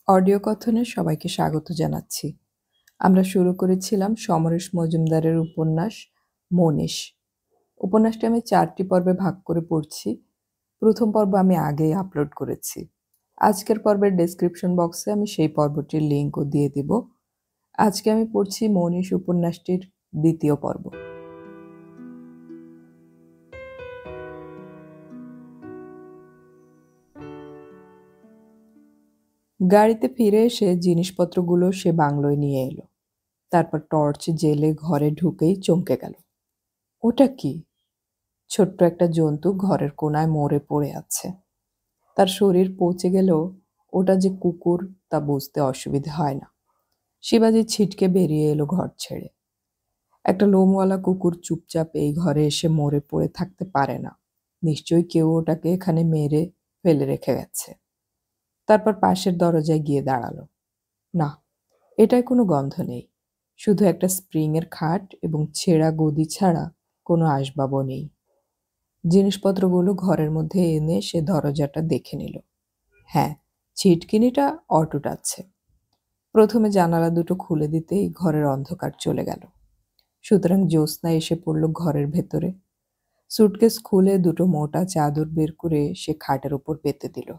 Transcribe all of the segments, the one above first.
Audio কথনে সবাইকে স্বাগত জানাচ্ছি। আমরা শুরু করেছিলাম সমরেশ মজুমদারের উপন্যাস মনীষ। উপন্যাসটি আমি 4টি পর্বে ভাগ করে পড়ছি। প্রথম পর্ব আমি আগেই আপলোড করেছি। আজকের পর্বের ডেসক্রিপশন বক্সে আমি সেই পর্বটির লিঙ্কও দিয়ে দিব। আজকে আমি পড়ছি মনীষ উপন্যাসটির দ্বিতীয় পর্ব। গাড়িতে ফিরে এসে জিনিসপত্রগুলো সে বাংলোয় নিয়ে এলো। তারপর টর্চ জেলে ঘরে ঢুকেই চমকে গেল। ওটা কি? ছোট্ট একটা জন্তু ঘরের কোনায় মরে পড়ে আছে। তার শরীর পচে গেলেও ওটা যে কুকুর তা বুঝতে অসুবিধে হয় না। শিবাজি ছিটকে বেরিয়ে এলো ঘর ছেড়ে। একটা লোমওয়ালা কুকুর চুপচাপ এই ঘরে এসে মরে পড়ে থাকতে পারে না। নিশ্চয়ই কেউ ওটাকে এখানে মেরে ফেলে রেখে গেছে। তারপর পাশের দরজায় গিয়ে দাঁড়ালো। না, এটায় কোনো গন্ধ নেই। শুধু একটা স্প্রিংয়ের খাট এবং ছেঁড়া গদি ছাড়া কোনো আসবাবও নেই। জিনিসপত্রগুলো ঘরের মধ্যে এনে সে দরজাটা দেখে নিল। হ্যাঁ, ছিটকিনিটা অটুট আছে। প্রথমে জানালা দুটো খুলে দিতেই ঘরের অন্ধকার চলে গেল। সুতরাং জ্যোৎস্না এসে পড়ল ঘরের ভেতরে। সুটকেস খুলে দুটো মোটা চাদর বের করে সে খাটের উপর পেতে দিল।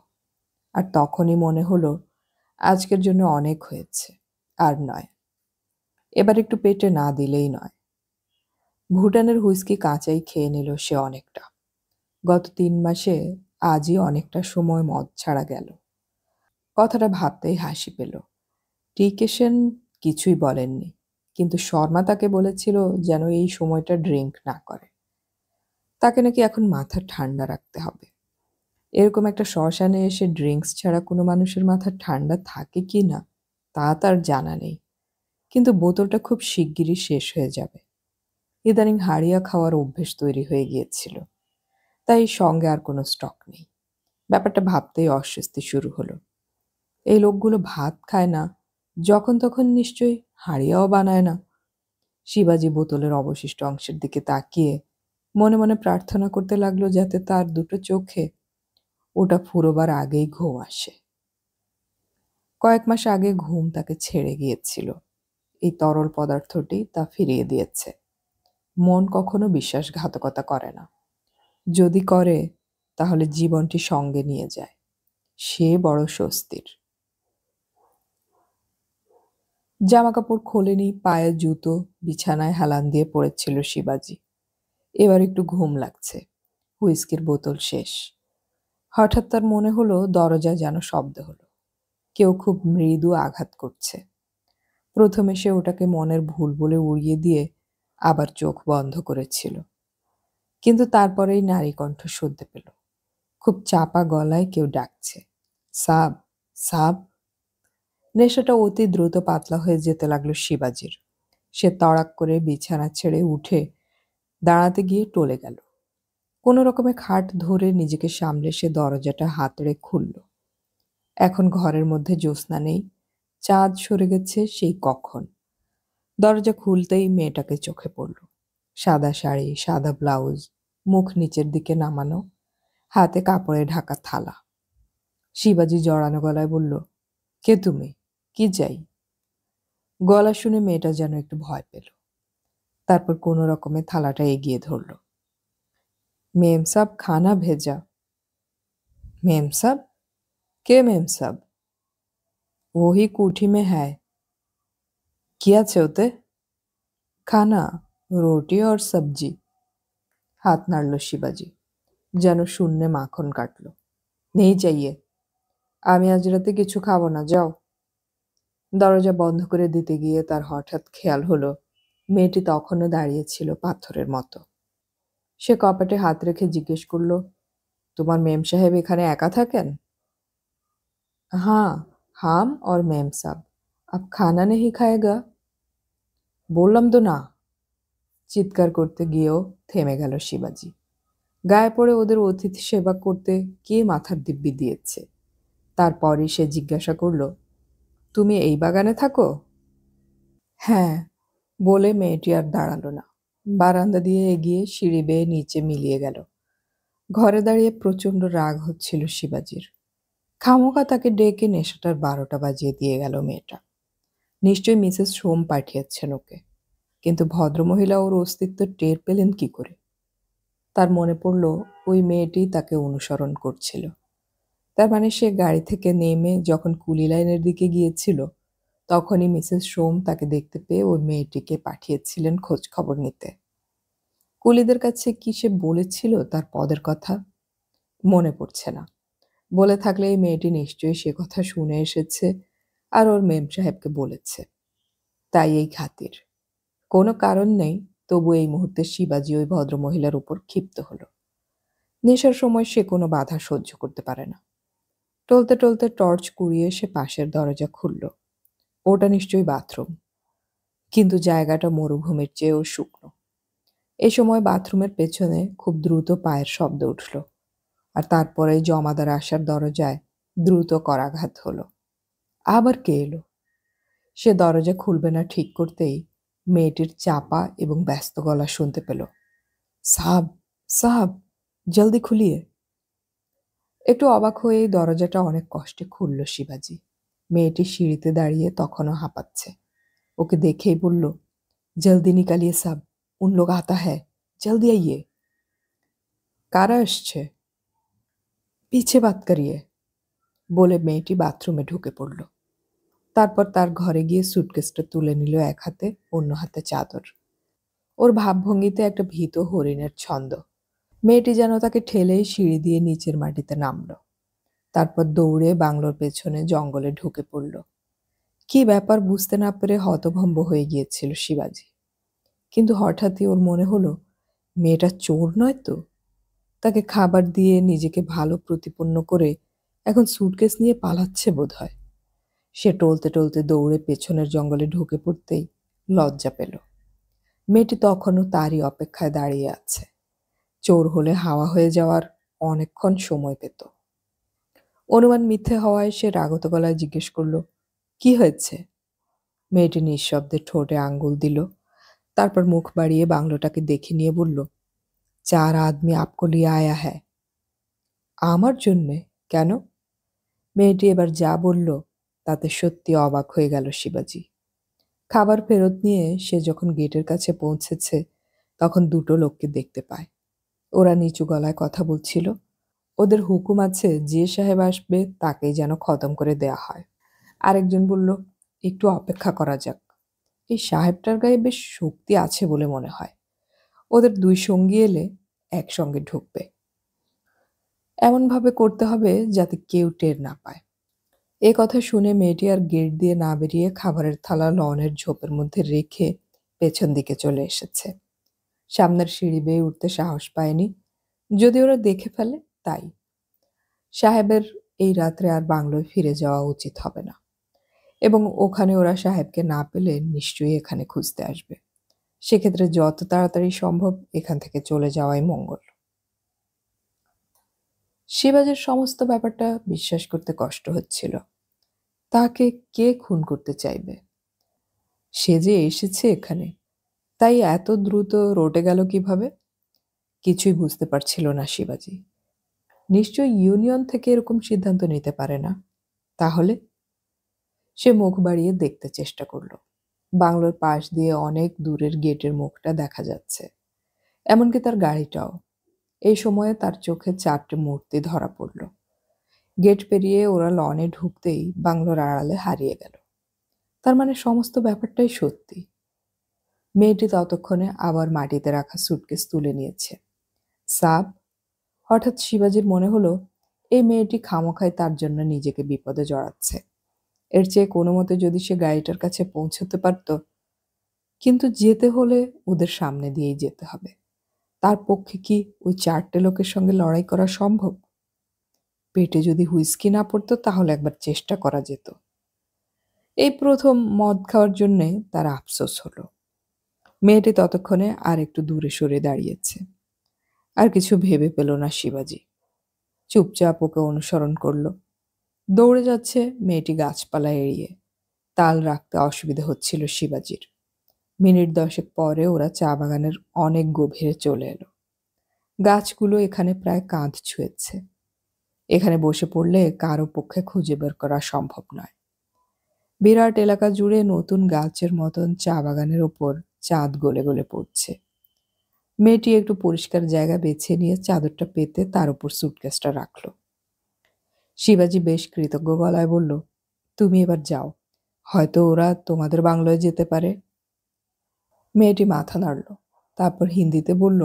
আর তখনই মনে হলো আজকের জন্য অনেক হয়েছে, আর নয়। এবার একটু পেটে না দিলেই নয়। ভুটানের হুইস্কি কাঁচাই খেয়ে নিল সে অনেকটা। গত 3 মাসে আজই অনেকটা সময় মদ ছাড়া গেল। কথাটা ভাবতেই হাসি পেল। টি.কে. সেন কিছুই বলেননি, কিন্তু শর্মা তাকে বলেছিল যেন এই সময়টা ড্রিঙ্ক না করে। তাকে নাকি এখন মাথা ঠান্ডা রাখতে হবে। এরকম একটা শ্মশানে এসে ড্রিঙ্কস ছাড়া কোনো মানুষের মাথা ঠান্ডা থাকে কি না তা তার জানা নেই, কিন্তু বোতলটা খুব শিগগিরই শেষ হয়ে যাবে। ইদানিং হাড়িয়া খাওয়ার অভ্যেস তৈরি হয়ে গিয়েছিল, তাই সঙ্গে আর কোনো স্টক নেই। ব্যাপারটা ভাবতেই অস্বস্তি শুরু হলো। এই লোকগুলো ভাত খায় না, যখন তখন নিশ্চয়ই হাড়িয়াও বানায় না। শিবাজি বোতলের অবশিষ্ট অংশের দিকে তাকিয়ে মনে মনে প্রার্থনা করতে লাগলো যাতে তার দুটো চোখে ওটা ফুরোবার আগেই ঘুম আসে। কয়েক মাস আগে ঘুম তাকে ছেড়ে গিয়েছিল। এই তরল পদার্থটি তা ফিরিয়ে দিয়েছে। মন কখনো বিশ্বাসঘাতকতা করে না। যদি করে তাহলে জীবনটি সঙ্গে নিয়ে যায়। সে বড় স্বস্তির। জামাকাপড় খোলেনি, পায়ে জুতো, বিছানায় হেলান দিয়ে পড়েছিল শিবাজি। এবার একটু ঘুম লাগছে। হুইস্কির বোতল শেষ। হঠাৎ তার মনে হলো দরজায় যেন শব্দ হলো। কেউ খুব মৃদু আঘাত করছে। প্রথমে সে ওটাকে মনের ভুল বলে উড়িয়ে দিয়ে আবার চোখ বন্ধ করেছিল, কিন্তু তারপরেই নারী কণ্ঠ শুনতে পেল। খুব চাপা গলায় কেউ ডাকছে, সাব, সাব। নেশাটা অতি দ্রুত পাতলা হয়ে যেতে লাগলো শিবাজির। সে তড়াক করে বিছানা ছেড়ে উঠে দাঁড়াতে গিয়ে টলে গেল। কোনো রকমে খাট ধরে নিজেকে সামলে সে দরজাটা হাতড়ে খুলল। এখন ঘরের মধ্যে জ্যোৎস্না নেই, চাঁদ সরে গেছে সেই কখন। দরজা খুলতেই মেয়েটাকে চোখে পড়ল। সাদা শাড়ি, সাদা ব্লাউজ, মুখ নিচের দিকে নামানো, হাতে কাপড়ে ঢাকা থালা। শিবাজি জড়ানো গলায় বলল, কে তুমি? কি চাই? গলা শুনে মেয়েটা যেন একটু ভয় পেল। তারপর কোনো রকমে থালাটা এগিয়ে ধরল। মেম সাব, খানা ভেজা। মেম সাব? কে মেম সাব? ওহি কুঠি মে হ্যায়। কি আছে ওতে? খানা, রুটি আর সবজি। হাত নাড়ল শিবাজি, যেন শূন্যে মাখন কাটল। নেই চাইয়ে। আমি আজ রাতে কিছু খাবো না, যাও। দরজা বন্ধ করে দিতে গিয়ে তার হঠাৎ খেয়াল হলো মেয়েটি তখনও দাঁড়িয়েছিল পাথরের মতো। সে কপাটে হাত রেখে জিজ্ঞেস করল, তোমার মেম সাহেব এখানে একা থাকেন? হ্যাঁ, হাম और মেম সাব। আপ খানা নেহি খায়েগা? বললাম তো না। চিৎকার করতে গিয়েও থেমে গেল শিবাজি। গায়ে পড়ে ওদের অতিথি সেবা করতে কে মাথার দিব্যি দিয়েছে? তারপরই সে জিজ্ঞাসা করল, তুমি এই বাগানে থাকো? হ্যাঁ, বলে মেয়েটি আর দাঁড়ালো না। বারান্দা দিয়ে এগিয়ে সিঁড়ি বেয়ে নিচে মিলিয়ে গেল। ঘরে দাঁড়িয়ে প্রচণ্ড রাগ হচ্ছিল শিবাজির। খামোকা তাকে ডেকে নেশাটার 12টা বাজিয়ে দিয়ে গেল মেয়েটা। নিশ্চয়ই মিসেস সোম পাঠিয়েছেন ওকে। কিন্তু ভদ্রমহিলা ওর অস্তিত্ব টের পেলেন কি করে? তার মনে পড়ল ওই মেয়েটি তাকে অনুসরণ করছিল। তার মানে সে গাড়ি থেকে নেমে যখন কুলি লাইনের দিকে গিয়েছিল, তখনই মিসেস সোম তাকে দেখতে পেয়ে ওই মেয়েটিকে পাঠিয়েছিলেন খোঁজ খবর নিতে। কুলিদের কাছে কি সে বলেছিল তার পদের কথা? মনে পড়ছে না। বলে থাকলে এই মেয়েটি নিশ্চয়ই সে কথা শুনে এসেছে আর ওর মেম সাহেবকে বলেছে। তাই এই খাতির। কোনো কারণ নেই, তবু এই মুহূর্তে শিবাজি ওই ভদ্রমহিলার উপর ক্ষিপ্ত হলো। নেশার সময় সে কোনো বাধা সহ্য করতে পারে না। টলতে টলতে টর্চ কুড়িয়ে সে পাশের দরজা খুলল। ওটা নিশ্চয়ই বাথরুম, কিন্তু জায়গাটা মরুভূমির চেয়েও শুকনো। এই সময় বাথরুমের পেছনে খুব দ্রুত পায়ের শব্দ উঠল, আর তারপরে জমাদার আসার দরজায় দ্রুত করাঘাত হলো। আবার কে এলো? সে দরজা খুলবে না ঠিক করতেই মেয়েটির চাপা এবং ব্যস্ত গলা শুনতে পেল। সাব, সাব, জলদি খুলিয়ে। একটু অবাক হয়ে এই দরজাটা অনেক কষ্টে খুলল শিবাজি। মেয়েটি সিঁড়িতে দাঁড়িয়ে তখনও হাঁপাচ্ছে। ওকে দেখেই বলল, জলদি নিকালিয়ে সাব, উন লোক আতা হ্যায়, জলদি আইয়ে। কারা আসছে? পিছে বাত করিয়ে, বলে মেয়েটি বাথরুমে ঢুকে পড়ল। তারপর তার ঘরে গিয়ে সুটকেসটা তুলে নিল এক হাতে, অন্য হাতে চাদর। ওর ভাবভঙ্গিতে একটা ভীত হরিণের ছন্দ। মেয়েটি যেন তাকে ঠেলেই সিঁড়ি দিয়ে নিচের মাটিতে নামল। তারপর দৌড়ে বাংলোর পেছনে জঙ্গলে ঢুকে পড়ল। কি ব্যাপার বুঝতে না পেরে হতভম্ব হয়ে গিয়েছিল শিবাজি। কিন্তু হঠাৎই ওর মনে হলো, মেয়েটা চোর নয় তো? তাকে খাবার দিয়ে নিজেকে ভালো প্রতিপন্ন করে এখন সুটকেস নিয়ে পালাচ্ছে বোধহয়। সে টলতে টলতে দৌড়ে পেছনের জঙ্গলে ঢুকে পড়তেই লজ্জা পেল। মেয়েটি তখনও তারই অপেক্ষায় দাঁড়িয়ে আছে। চোর হলে হাওয়া হয়ে যাওয়ার অনেকক্ষণ সময় পেত। অনুমান মিথ্যে হওয়ায় সে রাগত গলায় জিজ্ঞেস করল, কি হয়েছে? মেয়েটি নিঃশব্দে ঠোঁটে আঙ্গুল দিল, তারপর মুখ বাড়িয়ে বাংলোটাকে দেখে নিয়ে বলল, 4 আদমি আপকো লিয়ে আয়া হ্যায়। আমার জন্যে? কেন? মেয়েটি এবার যা বলল তাতে সত্যি অবাক হয়ে গেল শিবাজি। খাবার ফেরত নিয়ে সে যখন গেটের কাছে পৌঁছেছে, তখন 2টো লোককে দেখতে পায়। ওরা নিচু গলায় কথা বলছিল। ওদের হুকুম আছে যে সাহেব আসবে তাকেই যেন খতম করে দেয়া হয়। আরেকজন বলল, একটু অপেক্ষা করা যাক। এই সাহেবটার গায়ে বেশ শক্তি আছে বলে মনে হয়। ওদের 2 সঙ্গী এলে একসঙ্গে ঢুকবে। এমনভাবে করতে হবে যাতে কেউ টের না পায়। এ কথা শুনে মেয়েটি আর গেট দিয়ে না বেরিয়ে খাবারের থালা লনের ঝোপের মধ্যে রেখে পেছন দিকে চলে এসেছে। সামনের সিঁড়ি বেয়ে উঠতে সাহস পায়নি, যদি ওরা দেখে ফেলে তাই। সাহেবের এই রাত্রে আর বাংলোয় ফিরে যাওয়া উচিত হবে না, এবং ওখানে ওরা সাহেবকে না পেলে নিশ্চয়ই এখানে খুঁজতে আসবে। সেক্ষেত্রে যত তাড়াতাড়ি সম্ভব এখান থেকে চলে যাওয়াই মঙ্গল। শিবাজের সমস্ত ব্যাপারটা বিশ্বাস করতে কষ্ট হচ্ছিল। তাকে কে খুন করতে চাইবে? সে যে এসেছে এখানে, তাই এত দ্রুত রটে গেল কিভাবে? কিছুই বুঝতে পারছিল না শিবাজি। নিশ্চয়ই ইউনিয়ন থেকে এরকম সিদ্ধান্ত নিতে পারে না। তাহলে? সে মুখ বাড়িয়ে দেখতে চেষ্টা করল। বাংলোর পাশ দিয়ে অনেক দূরের গেটের মুখটা দেখা যাচ্ছে, এমনকি তার গাড়িটাও। এই সময়ে তার চোখে 4টে মূর্তি ধরা পড়ল। গেট পেরিয়ে ওরা লনে ঢুকতেই বাংলোর আড়ালে হারিয়ে গেল। তার মানে সমস্ত ব্যাপারটাই সত্যি। মেয়েটি ততক্ষণে আবার মাটিতে রাখা সুটকেস তুলে নিয়েছে। সাব, হঠাৎ শিবাজির মনে হলো, এই মেয়েটি খামোখায় তার জন্য নিজেকে বিপদে জড়াচ্ছে। এর চেয়ে কোনো মতে যদি সে গাড়িটার কাছে পৌঁছতে পারত। কিন্তু যেতে হলে ওদের সামনে দিয়েই যেতে হবে। তার পক্ষে কি ওই 4টে লোকের সঙ্গে লড়াই করা সম্ভব? পেটে যদি হুইস্কি না পড়তো তাহলে একবার চেষ্টা করা যেত। এই প্রথম মদ খাওয়ার জন্যে তার আফসোস হলো। মেয়েটি ততক্ষণে আর একটু দূরে সরে দাঁড়িয়েছে। আর কিছু ভেবে পেল না শিবাজি। চুপচাপ ওকে অনুসরণ করল। দৌড়ে যাচ্ছে মেয়েটি গাছপালা এড়িয়ে। তাল রাখতে অসুবিধা হচ্ছিল শিবাজির। মিনিট 10 পরে ওরা চা বাগানের অনেক গভীরে চলে এলো। গাছগুলো এখানে প্রায় কাঁধ ছুঁয়েছে। এখানে বসে পড়লে কারো পক্ষে খুঁজে বের করা সম্ভব নয়। বিরাট এলাকা জুড়ে নতুন গাছের মতন চা বাগানের ওপর চাঁদ গলে গলে পড়ছে। মেয়েটি একটু পরিষ্কার জায়গা বেছে নিয়ে চাদরটা পেতে তার উপর সুটকেসটা রাখল। শিবাজি বেশ কৃতজ্ঞ গলায় বলল, তুমি এবার যাও, হয়তো ওরা তোমাদের বাংলোয় যেতে পারে। মেয়েটি মাথা নাড়ল, তারপর হিন্দিতে বলল,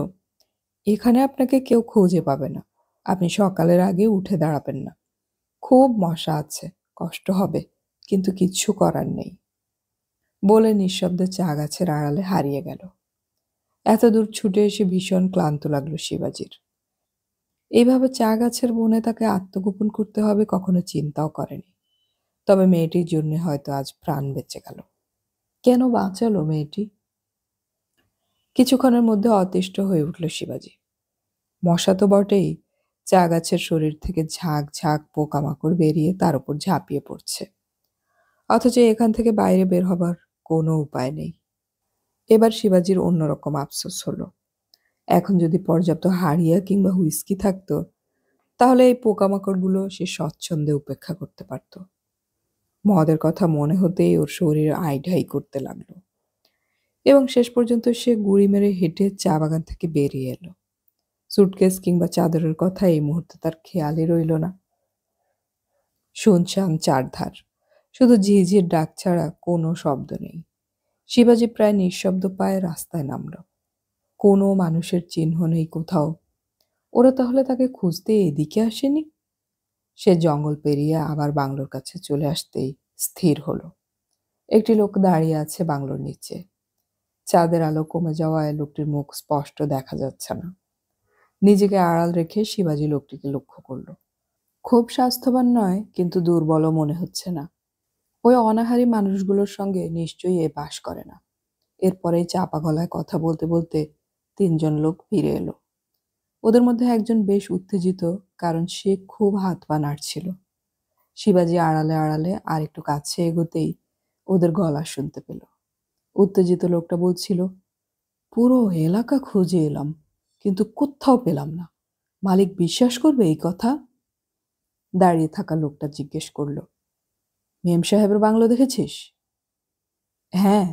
এখানে আপনাকে কেউ খুঁজে পাবে না। আপনি সকালের আগে উঠে দাঁড়াবেন না। খুব মশা আছে, কষ্ট হবে, কিন্তু কিচ্ছু করার নেই। বলে নিঃশব্দে চা গাছের আড়ালে হারিয়ে গেল। এত দূর ছুটে এসে ভীষণ ক্লান্ত লাগলো শিবাজির। এইভাবে চা গাছের বনে তাকে আত্মগোপন করতে হবে কখনো চিন্তাও করেনি। তবে মেয়েটির জন্য হয়তো আজ প্রাণ বেঁচে গেল। কেন বাঁচালো মেয়েটি? কিছুক্ষণের মধ্যে অতিষ্ঠ হয়ে উঠল শিবাজি। মশা তো বটেই, চা গাছের শরীর থেকে ঝাঁক ঝাঁক পোকামাকড় বেরিয়ে তার উপর ঝাঁপিয়ে পড়ছে। অথচ এখান থেকে বাইরে বের হবার কোনো উপায় নেই। এবার শিবাজির অন্যরকম আফসোস হলো। এখন যদি পর্যাপ্ত হাড়িয়া কিংবা হুইস্কি থাকতো, তাহলে এই পোকামাকড়গুলো সে স্বচ্ছন্দে উপেক্ষা করতে পারত। মদের কথা মনে হতেই ওর শরীর আইঢাই করতে লাগলো এবং শেষ পর্যন্ত সে গুড়ি মেরে হেঁটে চা বাগান থেকে বেরিয়ে এলো। সুটকেস কিংবা চাদরের কথা এই মুহূর্তে তার খেয়ালই রইল না। শুনশান চারধার, শুধু ঝিঝির ডাক ছাড়া কোনো শব্দ নেই। শিবাজি প্রায় নিঃশব্দ পায়ে রাস্তায় নামল। কোনো মানুষের চিহ্ন নেই কোথাও। ওরা তাহলে তাকে খুঁজতে এদিকে আসেনি? সে জঙ্গল পেরিয়ে আবার বাংলোর কাছে চলে আসতেই স্থির হলো। একটি লোক দাঁড়িয়ে আছে বাংলোর নিচে। চাঁদের আলো কমে যাওয়ায় লোকটির মুখ স্পষ্ট দেখা যাচ্ছে না। নিজেকে আড়াল রেখে শিবাজি লোকটিকে লক্ষ্য করল। খুব স্বাস্থ্যবান নয়, কিন্তু দুর্বলও মনে হচ্ছে না। ওই অনাহারী মানুষগুলোর সঙ্গে নিশ্চয়ই এ বাস করে না। এরপরেই চাপা গলায় কথা বলতে বলতে তিনজন লোক ফিরে এলো। ওদের মধ্যে একজন বেশ উত্তেজিত, কারণ সে খুব হাত পা নাড়ছিল। শিবাজি আড়ালে আড়ালে আর একটু কাছে এগোতেই ওদের গলা শুনতে পেল। উত্তেজিত লোকটা বলছিল, পুরো এলাকা খুঁজে এলাম, কিন্তু কোথাও পেলাম না। মালিক বিশ্বাস করবে এই কথা? দাঁড়িয়ে থাকা লোকটা জিজ্ঞেস করল, মেম সাহেবের বাংলো দেখেছিস? হ্যাঁ,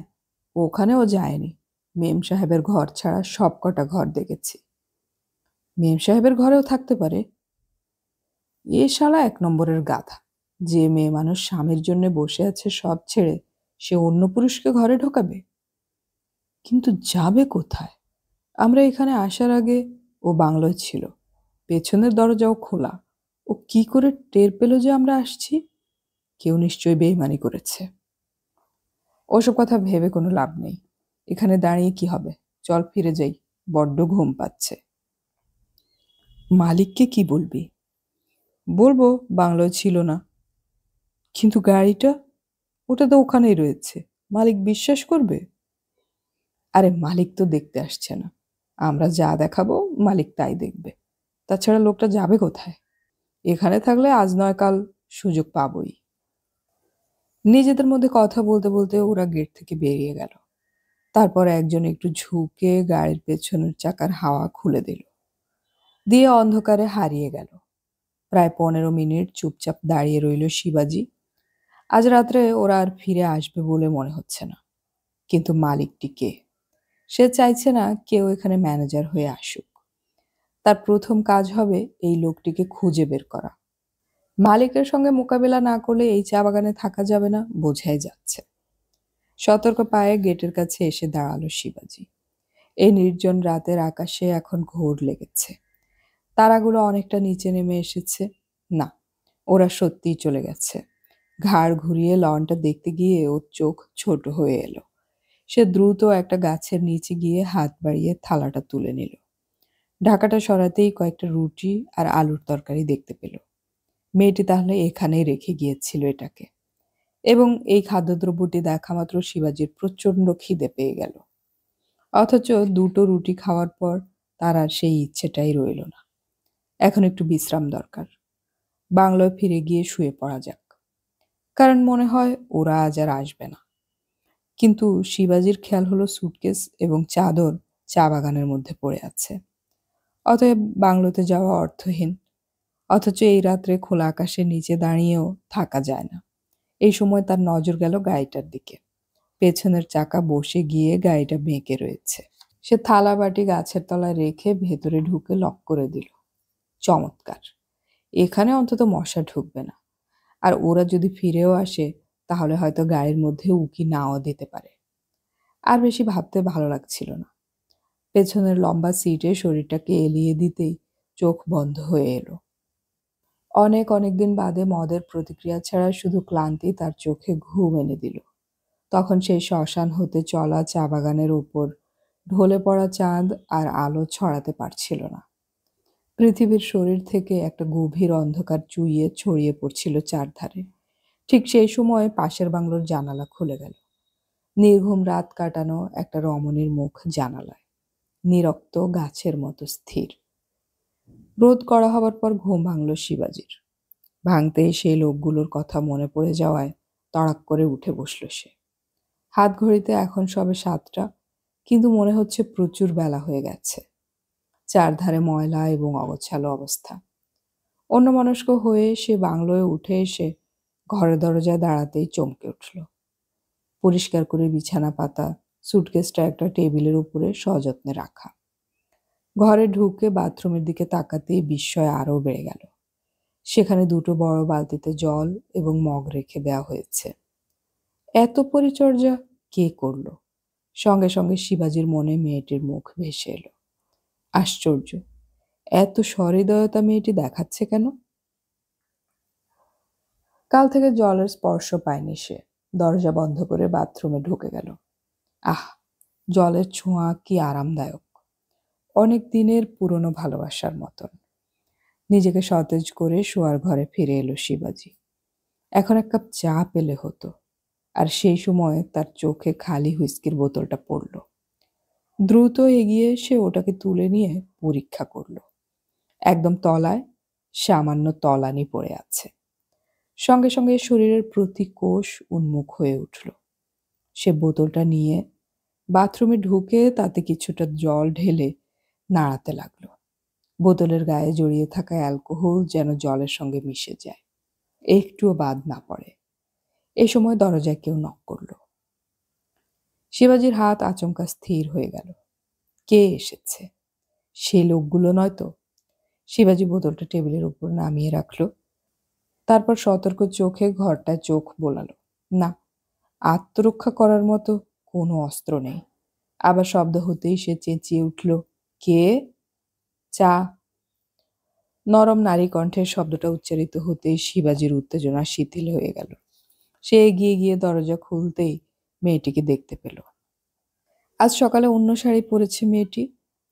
ওখানেও যায়নি। মেম সাহেবের ঘর ছাড়া সব কটা ঘর দেখেছি। মেম সাহেবের ঘরেও থাকতে পারে। এ শালা এক নম্বরের গাধা। যে মেয়ে মানুষ স্বামীর জন্য বসে আছে সব ছেড়ে, সে অন্য পুরুষকে ঘরে ঢোকাবে? কিন্তু যাবে কোথায়? আমরা এখানে আসার আগে ও বাংলোয় ছিল। পেছনের দরজাও খোলা। ও কি করে টের পেল যে আমরা আসছি? কেউ নিশ্চয়ই বেইমানি করেছে। ওসব কথা ভেবে কোনো লাভ নেই। এখানে দাঁড়িয়ে কি হবে? চল ফিরে যাই, বড্ড ঘুম পাচ্ছে। মালিককে কি বলবি? বলবো বাংলোয় ছিল না। কিন্তু গাড়িটা, ওটা তো ওখানেই রয়েছে। মালিক বিশ্বাস করবে? আরে মালিক তো দেখতে আসছে না। আমরা যা দেখাবো মালিক তাই দেখবে। তাছাড়া লোকটা যাবে কোথায়? এখানে থাকলে আজ নয় কাল সুযোগ পাবই। নিজেদের মধ্যে কথা বলতে বলতে ওরা গেট থেকে বেরিয়ে গেল। তারপর একজন একটু ঝুঁকে গাড়ির পেছনের চাকার হাওয়া খুলে দিল, দিয়ে অন্ধকারে হারিয়ে গেল। প্রায় 15 মিনিট চুপচাপ দাঁড়িয়ে রইল শিবাজি। আজ রাত্রে ওরা আর ফিরে আসবে বলে মনে হচ্ছে না। কিন্তু মালিকটি কে? সে চাইছে না কেউ এখানে ম্যানেজার হয়ে আসুক। তার প্রথম কাজ হবে এই লোকটিকে খুঁজে বের করা। মালিকের সঙ্গে মোকাবিলা না করলে এই চা বাগানে থাকা যাবে না, বোঝাই যাচ্ছে। সতর্ক পায়ে গেটের কাছে এসে দাঁড়ালো শিবাজি। এই নির্জন রাতের আকাশে এখন ঘোর লেগেছে। তারাগুলো অনেকটা নিচে নেমে এসেছে। না, ওরা সত্যিই চলে গেছে। ঘাড় ঘুরিয়ে লনটা দেখতে গিয়ে ওর চোখ ছোট হয়ে এলো। সে দ্রুত একটা গাছের নিচে গিয়ে হাত বাড়িয়ে থালাটা তুলে নিল। ঢাকাটা সরাতেই কয়েকটা রুটি আর আলুর তরকারি দেখতে পেল। মেয়েটি তাহলে এখানেই রেখে গিয়েছিল এটাকে। এবং এই খাদ্যদ্রব্যটি দেখা মাত্র শিবাজির প্রচণ্ড খিদে পেয়ে গেল। অথচ দুটো রুটি খাওয়ার পর তার আর সেই ইচ্ছেটাই রইল না। এখন একটু বিশ্রাম দরকার। বাংলোয় ফিরে গিয়ে শুয়ে পড়া যাক, কারণ মনে হয় ওরা আজ আর আসবে না। কিন্তু শিবাজির খেয়াল হলো সুটকেস এবং চাদর চা বাগানের মধ্যে পড়ে আছে। অতএব বাংলোতে যাওয়া অর্থহীন। অথচ এই রাত্রে খোলা আকাশের নিচে দাঁড়িয়েও থাকা যায় না। এই সময় তার নজর গেল গাড়িটার দিকে। পেছনের চাকা বসে গিয়ে গাড়িটা বেঁকে রয়েছে। সে থালা বাটি গাছের তলায় রেখে ভেতরে ঢুকে লক করে দিল। চমৎকার! এখানে অন্তত মশা ঢুকবে না। আর ওরা যদি ফিরেও আসে তাহলে হয়তো গাড়ির মধ্যে উকি নাও দিতে পারে। আর বেশি ভাবতে ভালো লাগছিল না। পেছনের লম্বা সিটে শরীরটাকে এলিয়ে দিতেই চোখ বন্ধ হয়ে এলো। অনেক দিন বাদে মদের প্রতিক্রিয়া ছাড়া শুধু ক্লান্তি তার চোখে ঘুম এনে দিল। তখন সেই শ্মশান হতে চলা চা বাগানের ওপর ঢলে পড়া চাঁদ আর আলো ছড়াতে পারছিল না। পৃথিবীর শরীর থেকে একটা গভীর অন্ধকার চুইয়ে ছড়িয়ে পড়ছিল চারধারে। ঠিক সেই সময় পাশের বাংলোর জানালা খুলে গেল। নির্ঘুম রাত কাটানো একটা রমণীর মুখ জানালায়, নিরক্ত গাছের মতো স্থির। রোদ কড়া হবার পর ঘুম ভাঙল শিবাজির। ভাঙতেই সেই লোকগুলোর কথা মনে পড়ে যাওয়ায় তড়াক করে উঠে বসল সে। হাত ঘড়িতে এখন সবে 7টা, কিন্তু মনে হচ্ছে প্রচুর বেলা হয়ে গেছে। চারধারে ময়লা এবং অগোছালো অবস্থা। অন্যমনস্ক হয়ে সে বাংলোয় উঠে এসে ঘরের দরজায় দাঁড়াতেই চমকে উঠল। পরিষ্কার করে বিছানা পাতা, সুটকেসটা একটা টেবিলের উপরে সযত্নে রাখা। ঘরে ঢুকে বাথরুমের দিকে তাকাতেই বিস্ময় আরও বেড়ে গেল। সেখানে 2টো বড় বালতিতে জল এবং মগ রেখে দেওয়া হয়েছে। এত পরিচর্যা কে করল? সঙ্গে সঙ্গে শিবাজির মনে মেয়েটির মুখ ভেসে এলো। আশ্চর্য, এত সহৃদয়তা মেয়েটি দেখাচ্ছে কেন? কাল থেকে জলের স্পর্শ পায়নি সে। দরজা বন্ধ করে বাথরুমে ঢুকে গেল। আহ, জলের ছোঁয়া কি আরামদায়ক! অনেক দিনের পুরনো ভালোবাসার মতন। নিজেকে সতেজ করে শোয়ার ঘরে ফিরে এলো শিবাজি। এখন 1 কাপ চা পেলে হতো। আর সেই সময় তার চোখে খালি হুইস্কির বোতলটা পড়ল। দ্রুত এগিয়ে সে ওটাকে তুলে নিয়ে পরীক্ষা করল। একদম তলায় সামান্য তলানি পড়ে আছে। সঙ্গে সঙ্গে শরীরের প্রতি কোষ উন্মুখ হয়ে উঠল। সে বোতলটা নিয়ে বাথরুমে ঢুকে তাতে কিছুটা জল ঢেলে নাড়াতে লাগলো। বোতলের গায়ে জড়িয়ে থাকা অ্যালকোহল যেন জলের সঙ্গে মিশে যায়, একটুও বাদ না পড়ে। এই সময় দরজায় কেউ নক করল। শিবাজির হাত আচমকা স্থির হয়ে গেল। কে এসেছে? সে লোকগুলো নয় তো? শিবাজি বোতলটা টেবিলের উপর নামিয়ে রাখলো। তারপর সতর্ক চোখে ঘরটায় চোখ বোলালো। না, আত্মরক্ষা করার মতো কোনো অস্ত্র নেই। আবার শব্দ হতেই সে চেঁচিয়ে উঠল, কে? চা। নরম নারী কণ্ঠের শব্দটা উচ্চারিত হতেই শিবাজির উত্তেজনা শিথিল হয়ে গেল। সে এগিয়ে গিয়ে দরজা খুলতেই মেয়েটিকে দেখতে পেল। আজ সকালে অন্য শাড়ি পরেছে মেয়েটি।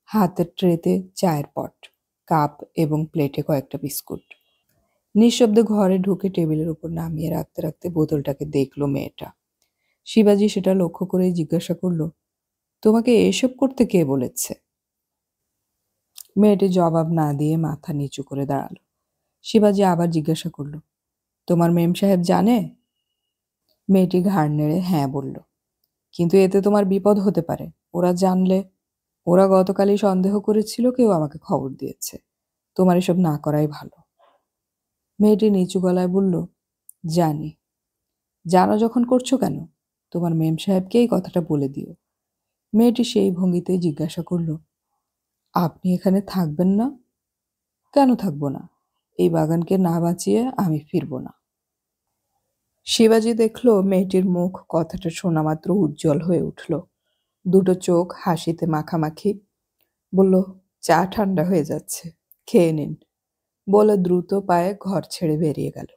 হাতের ট্রেতে চায়ের পট, কাপ এবং প্লেটে কয়েকটা বিস্কুট। নিঃশব্দে ঘরে ঢুকে টেবিলের উপর নামিয়ে রাখতে রাখতে বোতলটাকে দেখল মেয়েটা। শিবাজি সেটা লক্ষ্য করেই জিজ্ঞাসা করল, তোমাকে এসব করতে কে বলেছে? মেয়েটি জবাব না দিয়ে মাথা নিচু করে দাঁড়ালো। শিবাজি আবার জিজ্ঞাসা করল, তোমার মেম সাহেব জানে? মেয়েটি ঘাড় নেড়ে হ্যাঁ বলল। কিন্তু এতে তোমার বিপদ হতে পারে। ওরা জানলে? ওরা গতকালই সন্দেহ করেছিল কেউ আমাকে খবর দিয়েছে। তোমার এসব না করাই ভালো। মেয়েটি নিচু গলায় বলল, জানি। জানো যখন করছো কেন? তোমার মেম সাহেবকে এই কথাটা বলে দিও। মেয়েটি সেই ভঙ্গিতেই জিজ্ঞাসা করল, আপনি এখানে থাকবেন না? কেন থাকবো না? এই বাগানকে না বাঁচিয়ে আমি ফিরবো না। শিবাজি দেখল মেয়েটির মুখ কথাটা শোনা মাত্র উজ্জ্বল হয়ে উঠল। 2টো চোখ হাসিতে মাখামাখি। বলল, চা ঠান্ডা হয়ে যাচ্ছে, খেয়ে নিন। বলে দ্রুত পায়ে ঘর ছেড়ে বেরিয়ে গেল।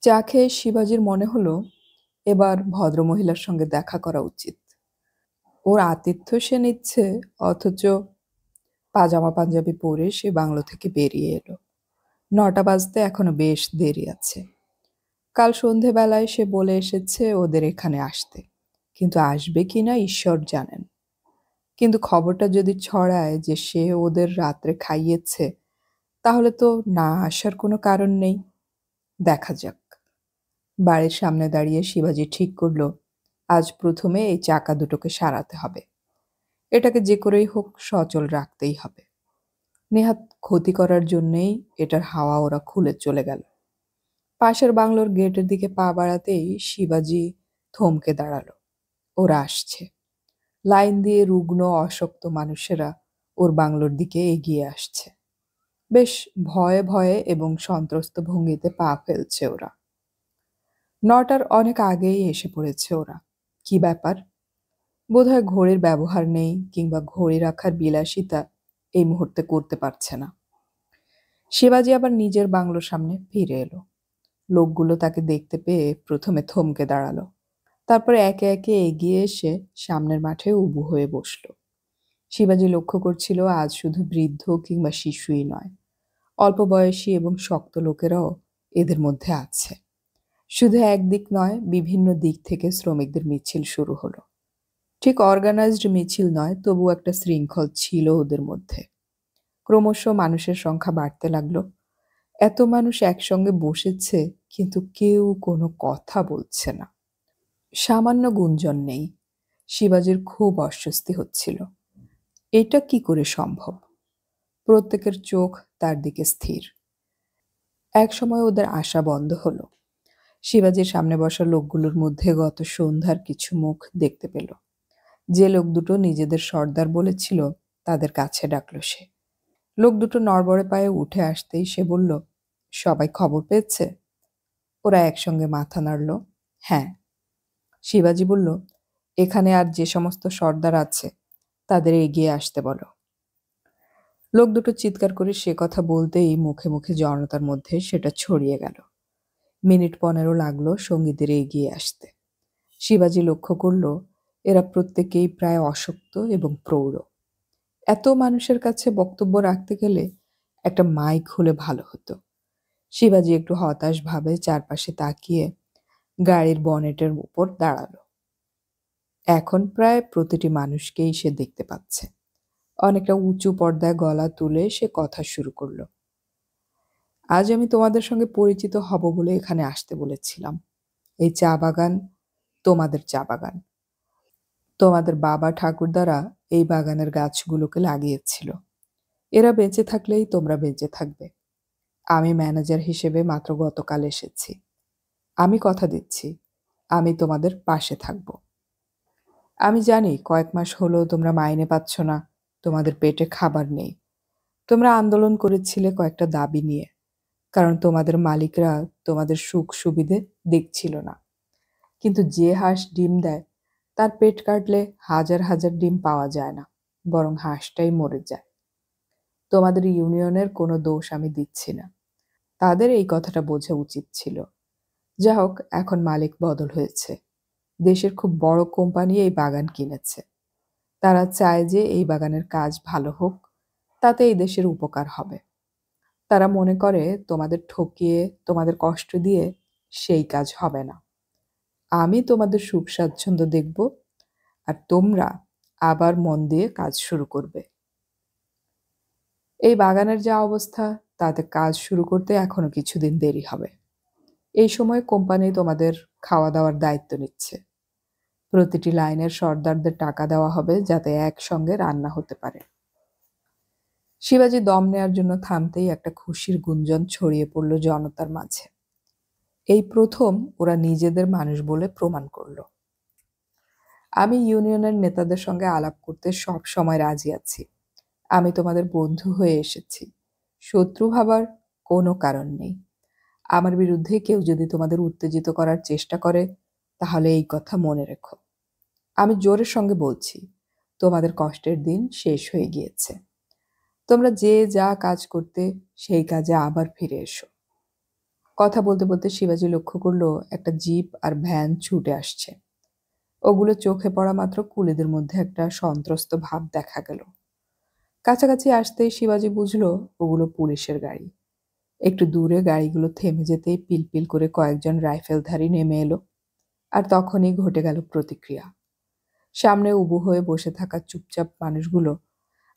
চা খেয়ে শিবাজির মনে হলো এবার ভদ্রমহিলার সঙ্গে দেখা করা উচিত। ওর আতিথ্য সে নিচ্ছে, অথচ পাজামা পাঞ্জাবি পরে সে বাংলো থেকে বেরিয়ে এলো। 9টা বাজতে এখনো বেশ দেরি আছে। কাল সন্ধেবেলায় সে বলে এসেছে ওদের এখানে আসতে, কিন্তু আসবে কিনা ঈশ্বর জানেন। কিন্তু খবরটা যদি ছড়ায় যে সে ওদের রাত্রে খাইয়েছে, তাহলে তো না আসার কোনো কারণ নেই। দেখা যাক। বাড়ির সামনে দাঁড়িয়ে শিবাজি ঠিক করল, আজ প্রথমে এই চাকা দুটোকে সারাতে হবে। এটাকে যে করেই হোক সচল রাখতেই হবে। নেহাত ক্ষতি করার জন্যেই এটার হাওয়া ওরা খুলে চলে গেল। পাশের বাংলোর গেটের দিকে পা বাড়াতেই শিবাজি থমকে দাঁড়ালো। ওরা আসছে। লাইন দিয়ে রুগ্ন অশক্ত মানুষেরা ওর বাংলোর দিকে এগিয়ে আসছে। বেশ ভয়ে ভয়ে এবং সন্ত্রস্ত ভঙ্গিতে পা ফেলছে ওরা। ৯টার অনেক আগেই এসে পড়েছে ওরা। কি ব্যাপার? বোধহয় ঘড়ির ব্যবহার নেই, কিংবা ঘড়ি রাখার বিলাসিতা এই মুহূর্তে করতে পারছে না। শিবাজি আবার নিজের বাংলোর সামনে ফিরে এলো। লোকগুলো তাকে দেখতে পেয়ে প্রথমে থমকে দাঁড়ালো। তারপর একে একে এগিয়ে এসে সামনের মাঠে উবু হয়ে বসল। শিবাজি লক্ষ্য করছিল আজ শুধু বৃদ্ধ কিংবা শিশুই নয়, অল্প বয়সী এবং শক্ত লোকেরাও এদের মধ্যে আছে। শুধু একদিক নয়, বিভিন্ন দিক থেকে শ্রমিকদের মিছিল শুরু হলো। ঠিক অর্গানাইজড মিছিল নয়, তবু একটা শৃঙ্খল ছিল ওদের মধ্যে। ক্রমশ মানুষের সংখ্যা বাড়তে লাগলো। এত মানুষ একসঙ্গে বসেছে, কিন্তু কেউ কোনো কথা বলছে না। সামান্য গুঞ্জন নেই। শিবাজির খুব অস্বস্তি হচ্ছিল। এটা কি করে সম্ভব? প্রত্যেকের চোখ তার দিকে স্থির। একসময় ওদের আশা বন্ধ হলো। শিবাজির সামনে বসা লোকগুলোর মধ্যে গত সন্ধ্যার কিছু মুখ দেখতে পেল। যে লোক দুটো নিজেদের সর্দার বলেছিল, তাদের কাছে ডাকলো সে। লোক দুটো নড়বড়ে পায়ে উঠে আসতেই সে বলল, সবাই খবর পেয়েছে? ওরা একসঙ্গে মাথা নাড়ল। হ্যাঁ। শিবাজি বলল, এখানে আর যে সমস্ত সর্দার আছে তাদের এগিয়ে আসতে বলো। লোক দুটো চিৎকার করে সে কথা বলতেই মুখে মুখে জনতার মধ্যে সেটা ছড়িয়ে গেল। মিনিট 15 লাগলো সঙ্গীদের এগিয়ে আসতে। শিবাজি লক্ষ্য করল এরা প্রত্যেকেই প্রায় অশক্ত এবং প্রৌঢ়। এত মানুষের কাছে বক্তব্য রাখতে গেলে একটা মাইক হলে ভালো হতো। শিবাজি একটু হতাশ ভাবে চারপাশে তাকিয়ে গাড়ির বনেটের উপর দাঁড়ালো। এখন প্রায় প্রতিটি মানুষকেই সে দেখতে পাচ্ছে। অনেকটা উঁচু পর্দায় গলা তুলে সে কথা শুরু করলো। আজ আমি তোমাদের সঙ্গে পরিচিত হব বলে এখানে আসতে বলেছিলাম। এই চা বাগান তোমাদের চা বাগান। তোমাদের বাবা ঠাকুরদারা এই বাগানের গাছগুলোকে লাগিয়েছিল। এরা বেঁচে থাকলেই তোমরা বেঁচে থাকবে। আমি ম্যানেজার হিসেবে মাত্র গতকাল এসেছি। আমি কথা দিচ্ছি, আমি তোমাদের পাশে থাকব। আমি জানি কয়েক মাস হলো তোমরা মাইনে পাচ্ছ না, তোমাদের পেটে খাবার নেই। তোমরা আন্দোলন করেছিলে কয়েকটা দাবি নিয়ে, কারণ তোমাদের মালিকরা তোমাদের সুখ সুবিধে দেখছিল না। কিন্তু যে হাঁস ডিম দেয় তার পেট কাটলে হাজার হাজার ডিম পাওয়া যায় না, বরং হাঁসটাই মরে যায়। তোমাদের ইউনিয়নের কোনো দোষ আমি দিচ্ছি না, তাদের এই কথাটা বোঝা উচিত ছিল। যা হোক, এখন মালিক বদল হয়েছে। দেশের খুব বড় কোম্পানি এই বাগান কিনেছে। তারা চায় যে এই বাগানের কাজ ভালো হোক, তাতে এই দেশের উপকার হবে। তারা মনে করে তোমাদের ঠকিয়ে, তোমাদের কষ্ট দিয়ে সেই কাজ হবে না। আমি তোমাদের সুখ স্বাচ্ছন্দ্য দেখব, আর তোমরা আবার মন দিয়ে কাজ শুরু করবে। এই বাগানের যা অবস্থা, তাতে কাজ শুরু করতে এখনো কিছুদিন দেরি হবে। এই সময় কোম্পানি তোমাদের খাওয়া দাওয়ার দায়িত্ব নিচ্ছে। প্রতিটি লাইনের সর্দারদের টাকা দেওয়া হবে যাতে একসঙ্গে রান্না হতে পারে। শিবাজি দম নেয়ার জন্য থামতেই একটা খুশির গুঞ্জন ছড়িয়ে পড়ল জনতার মাঝে। এই প্রথম ওরা নিজেদের মানুষ বলে প্রমাণ করল। আমি ইউনিয়নের নেতাদের সঙ্গে আলাপ করতে সব সময় রাজি আছি। আমি তোমাদের বন্ধু হয়ে এসেছি। শত্রু ভাবার কোনো কারণ নেই। আমার বিরুদ্ধে কেউ যদি তোমাদের উত্তেজিত করার চেষ্টা করে, তাহলে এই কথা মনে রেখো। আমি জোরের সঙ্গে বলছি, তোমাদের কষ্টের দিন শেষ হয়ে গিয়েছে। তোমরা যে যা কাজ করতে, সেই কাজে আবার ফিরে এসো। কথা বলতে বলতে শিবাজি লক্ষ্য করল একটা জিপ আর ভ্যান ছুটে আসছে। ওগুলো চোখে পড়া মাত্র কুলিদের মধ্যে একটা সন্ত্রস্ত ভাব দেখা গেল। কাছাকাছি আসতেই শিবাজি বুঝল ওগুলো পুলিশের গাড়ি। একটু দূরে গাড়িগুলো থেমে যেতেই পিলপিল করে কয়েকজন রাইফেলধারী নেমে এলো। আর তখনই ঘটে গেল প্রতিক্রিয়া। সামনে উবু হয়ে বসে থাকা চুপচাপ মানুষগুলো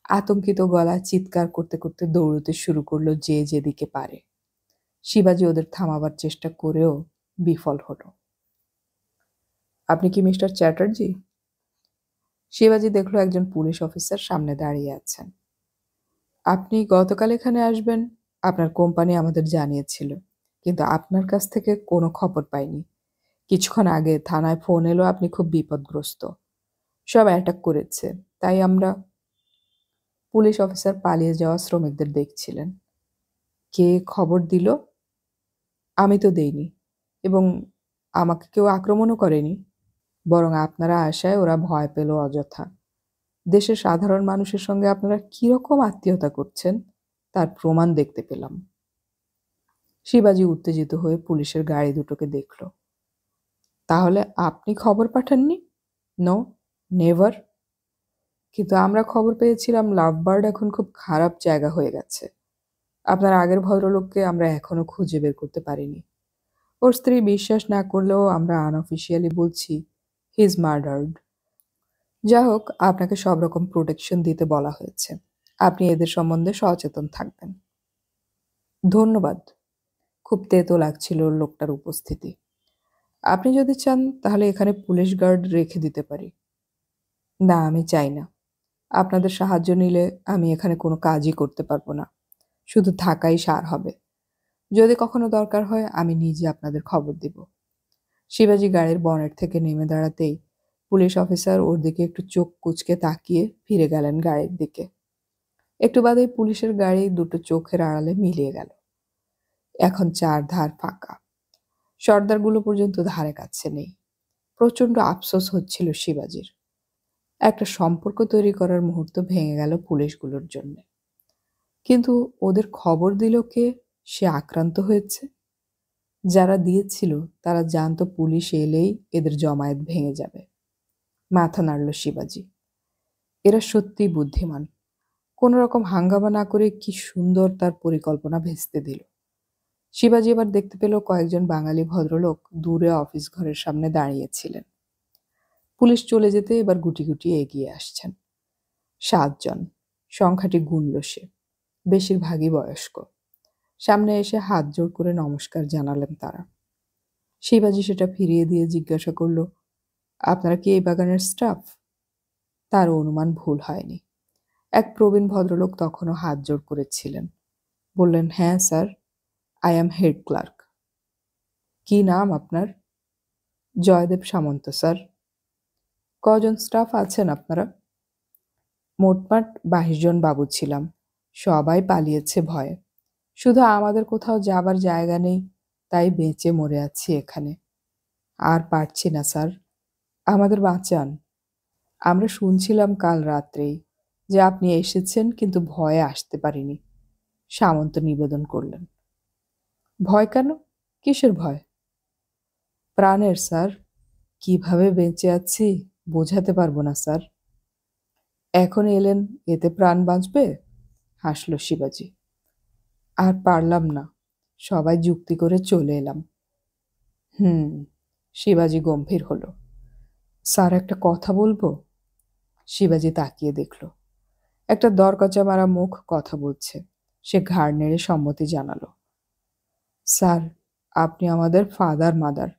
আতঙ্কিত গলায় চিৎকার করতে করতে দৌড়তে শুরু করলো যে যেদিকে পারে। শিবাজি ওদের থামাবার চেষ্টা করেও বিফল হলো। আপনি কি মিস্টার চ্যাটার্জি? শিবাজি দেখলো একজন পুলিশ অফিসার সামনে দাঁড়িয়ে আছেন। আপনি গতকাল এখানে আসবেন, আপনার কোম্পানি আমাদের জানিয়েছিল। কিন্তু আপনার কাছ থেকে কোনো খবর পাইনি। কিছুক্ষণ আগে থানায় ফোন এলো আপনি খুব বিপদগ্রস্ত। সব অ্যাটাক করেছে। তাই আমরা পুলিশ অফিসার পালিয়ে যাওয়া শ্রমিকদের দেখছিলেন। কে খবর দিল? আমি তো দেইনি। এবং আমাকে কেউ আক্রমণও করেনি। বরং আপনারা আসায় ওরা ভয় পেল অযথা। দেশের সাধারণ মানুষের সঙ্গে আপনারা কিরকম আত্মীয়তা করছেন তার প্রমাণ দেখতে পেলাম। শিবাজি উত্তেজিত হয়ে পুলিশের গাড়ি দুটোকে দেখল। তাহলে আপনি খবর পাঠাননি? No, never. কিন্তু আমরা খবর পেয়েছিলাম লাভবার্ড এখন খুব খারাপ জায়গা হয়ে গেছে। আপনার আগের ভদ্রলোককে আমরা এখনো খুঁজে বের করতে পারিনি। ওর স্ত্রী বিশ্বাস না করলেও আমরা আনঅফিসিয়ালি বলছি হি ইজ মার্ডার্ড। যা হোক, আপনাকে সব রকম প্রোটেকশন দিতে বলা হয়েছে। আপনি এদের সম্বন্ধে সচেতন থাকবেন। ধন্যবাদ। খুব তেতো লাগছিল লোকটার উপস্থিতি। আপনি যদি চান তাহলে এখানে পুলিশ গার্ড রেখে দিতে পারি। না, আমি চাই না। আপনাদের সাহায্য নিলে আমি এখানে কোনো কাজই করতে পারবো না। শুধু থাকাই সার হবে। যদি কখনো দরকার হয় আমি নিজে আপনাদের খবর দিব। শিবাজি গাড়ির বনেট থেকে নেমে দাঁড়াতেই পুলিশ অফিসার ওর দিকে একটু চোখ কুঁচকে তাকিয়ে ফিরে গেলেন গাড়ির দিকে। একটু বাদেই পুলিশের গাড়ি দুটো চোখের আড়ালে মিলিয়ে গেল। এখন চারধার ফাঁকা। সর্দারগুলো পর্যন্ত ধারে কাছে নেই। প্রচণ্ড আফসোস হচ্ছিল শিবাজির। একটা সম্পর্ক তৈরি করার মুহূর্ত ভেঙে গেল পুলিশগুলোর জন্য। কিন্তু ওদের খবর দিল কে সে আক্রান্ত হয়েছে? যারা দিয়েছিল তারা জানতো পুলিশ এলেই এদের জমায়েত ভেঙে যাবে। মাথা নাড়ল শিবাজি। এরা সত্যিই বুদ্ধিমান। কোনো রকম হাঙ্গামা না করে কি সুন্দর তার পরিকল্পনা ভেস্তে দিল। শিবাজি এবার দেখতে পেল কয়েকজন বাঙালি ভদ্রলোক দূরে অফিস ঘরের সামনে দাঁড়িয়েছিলেন। পুলিশ চলে যেতে এবার গুটি গুটি এগিয়ে আসছেন। 7 জন। সংখ্যাটি গুনল সে। বেশিরভাগই বয়স্ক। সামনে এসে হাত জোড় করে নমস্কার জানালেন তারা। শিবাজি সেটা ফিরিয়ে দিয়ে জিজ্ঞাসা করল, আপনারা কি এই বাগানের স্টাফ? তার অনুমান ভুল হয়নি। এক প্রবীণ ভদ্রলোক তখনও হাত জোড় করেছিলেন। বললেন, হ্যাঁ sir, I am head clerk. কি নাম আপনার? জয়দেব সামন্ত স্যার। কজন স্টাফ আছেন আপনারা? মোটমাট 22 জন বাবু ছিলাম। সবাই পালিয়েছে ভয়ে। শুধু আমাদের কোথাও যাবার জায়গা নেই, তাই বেঁচে মরে আছি এখানে। আর পারছি না স্যার, আমাদের বাঁচান। আমরা শুনছিলাম কাল রাত্রেই যে আপনি এসেছেন, কিন্তু ভয়ে আসতে পারিনি। সামন্ত নিবেদন করলেন। ভয় কেন? কিসের ভয়? প্রাণের স্যার। কিভাবে বেঁচে আছি বোঝাতে পারবো না স্যার। এখন এলেন, এতে প্রাণ বাঁচবে? হাসল শিবাজি। আর পারলাম না, সবাই যুক্তি করে চলে এলাম। শিবাজি গম্ভীর হলো। স্যার, একটা কথা বলবো? শিবাজি তাকিয়ে দেখল। একটা দরকচা মারা মুখ কথা বলছে। সে ঘাড় নেড়ে সম্মতি জানালো। স্যার, আপনি আমাদের ফাদার মাদার।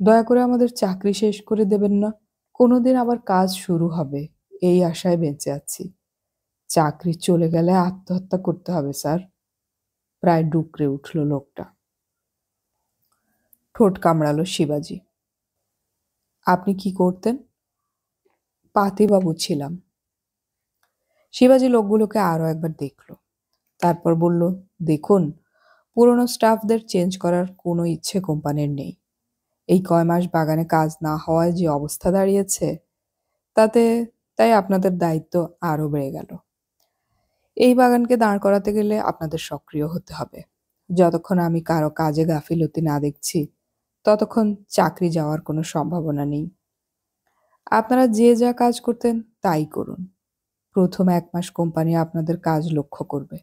দয়া করে আমাদের চাকরি শেষ করে দেবেন না। কোনোদিন আবার কাজ শুরু হবে এই আশায় বেঁচে আছি। চাকরি চলে গেলে আত্মহত্যা করতে হবে স্যার। প্রায় ডুকরে উঠল লোকটা। ঠোঁট কামড়ালো শিবাজি। আপনি কি করতেন? পাতিবাবু ছিলাম। শিবাজি লোকগুলোকে আরো একবার দেখল। তারপর বলল, দেখুন, পুরনো স্টাফদের চেঞ্জ করার কোনো ইচ্ছে কোম্পানির নেই। এই কয় মাস বাগানে কাজ না হওয়ায় যে অবস্থা দাঁড়িয়েছে তাই আপনাদের দায়িত্ব আরো বেড়ে গেল। এই বাগানকে দাঁড় করাতে গেলে আপনাদের সক্রিয় হতে হবে। যতক্ষণ আমি কারো কাজে গাফিলতি না দেখছি ততক্ষণ চাকরি যাওয়ার কোনো সম্ভাবনা নেই। আপনারা যে যা কাজ করতেন তাই করুন। প্রথম 1 মাস কোম্পানি আপনাদের কাজ লক্ষ্য করবে।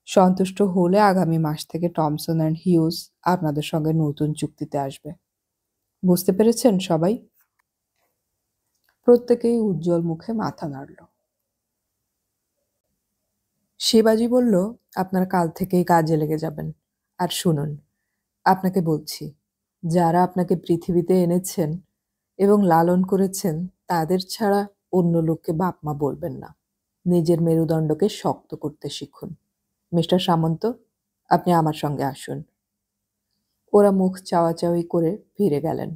সন্তুষ্ট হলে আগামী মাস থেকে টমসন অ্যান্ড হিউজ আপনাদের সঙ্গে নতুন চুক্তিতে আসবে। বুঝতে পেরেছেন সবাই? প্রত্যেকেই উজ্জ্বল মুখে মাথা নাড়ল। শিবাজি বলল, আপনারা কাল থেকেই কাজে লেগে যাবেন। আর শুনুন, আপনাকে বলছি, যারা আপনাকে পৃথিবীতে এনেছেন এবং লালন করেছেন তাদের ছাড়া অন্য লোককে বাপ মা বলবেন না। নিজের মেরুদণ্ডকে শক্ত করতে শিখুন। মিস্টার সামন্ত, আপনি আমার সঙ্গে আসুন। ওরা মুখ চাওয়াচাওয়ি করে ফিরে গেলেন।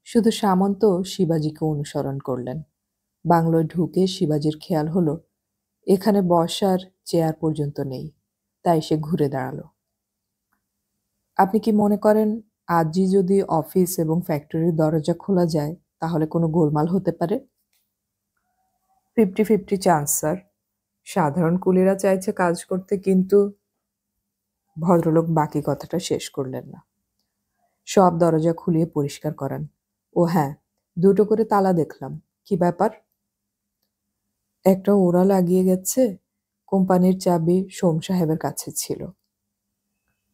শুধু সামন্ত শিবাজীকে অনুসরণ করলেন। বাংলোয় ঢুকে শিবাজীর খেয়াল হলো এখানে বসার চেয়ার পর্যন্ত নেই, তাই সে ঘুরে দাঁড়ালো। আপনি কি মনে করেন আজই যদি অফিস এবং ফ্যাক্টরির দরজা খোলা যায় তাহলে কোনো গোলমাল হতে পারে? 50-50 চান্স স্যার। সাধারণ কুলিরা চাইছে কাজ করতে, কিন্তু ভদ্রলোক বাকি কথাটা শেষ করলেন না। সব দরজা খুলিয়ে পরিষ্কার করান। ও হ্যাঁ, 2টো করে তালা দেখলাম। কি ব্যাপার? একটা ওরা লাগিয়ে গেছে। কোম্পানির চাবি সোম সাহেবের কাছে ছিল।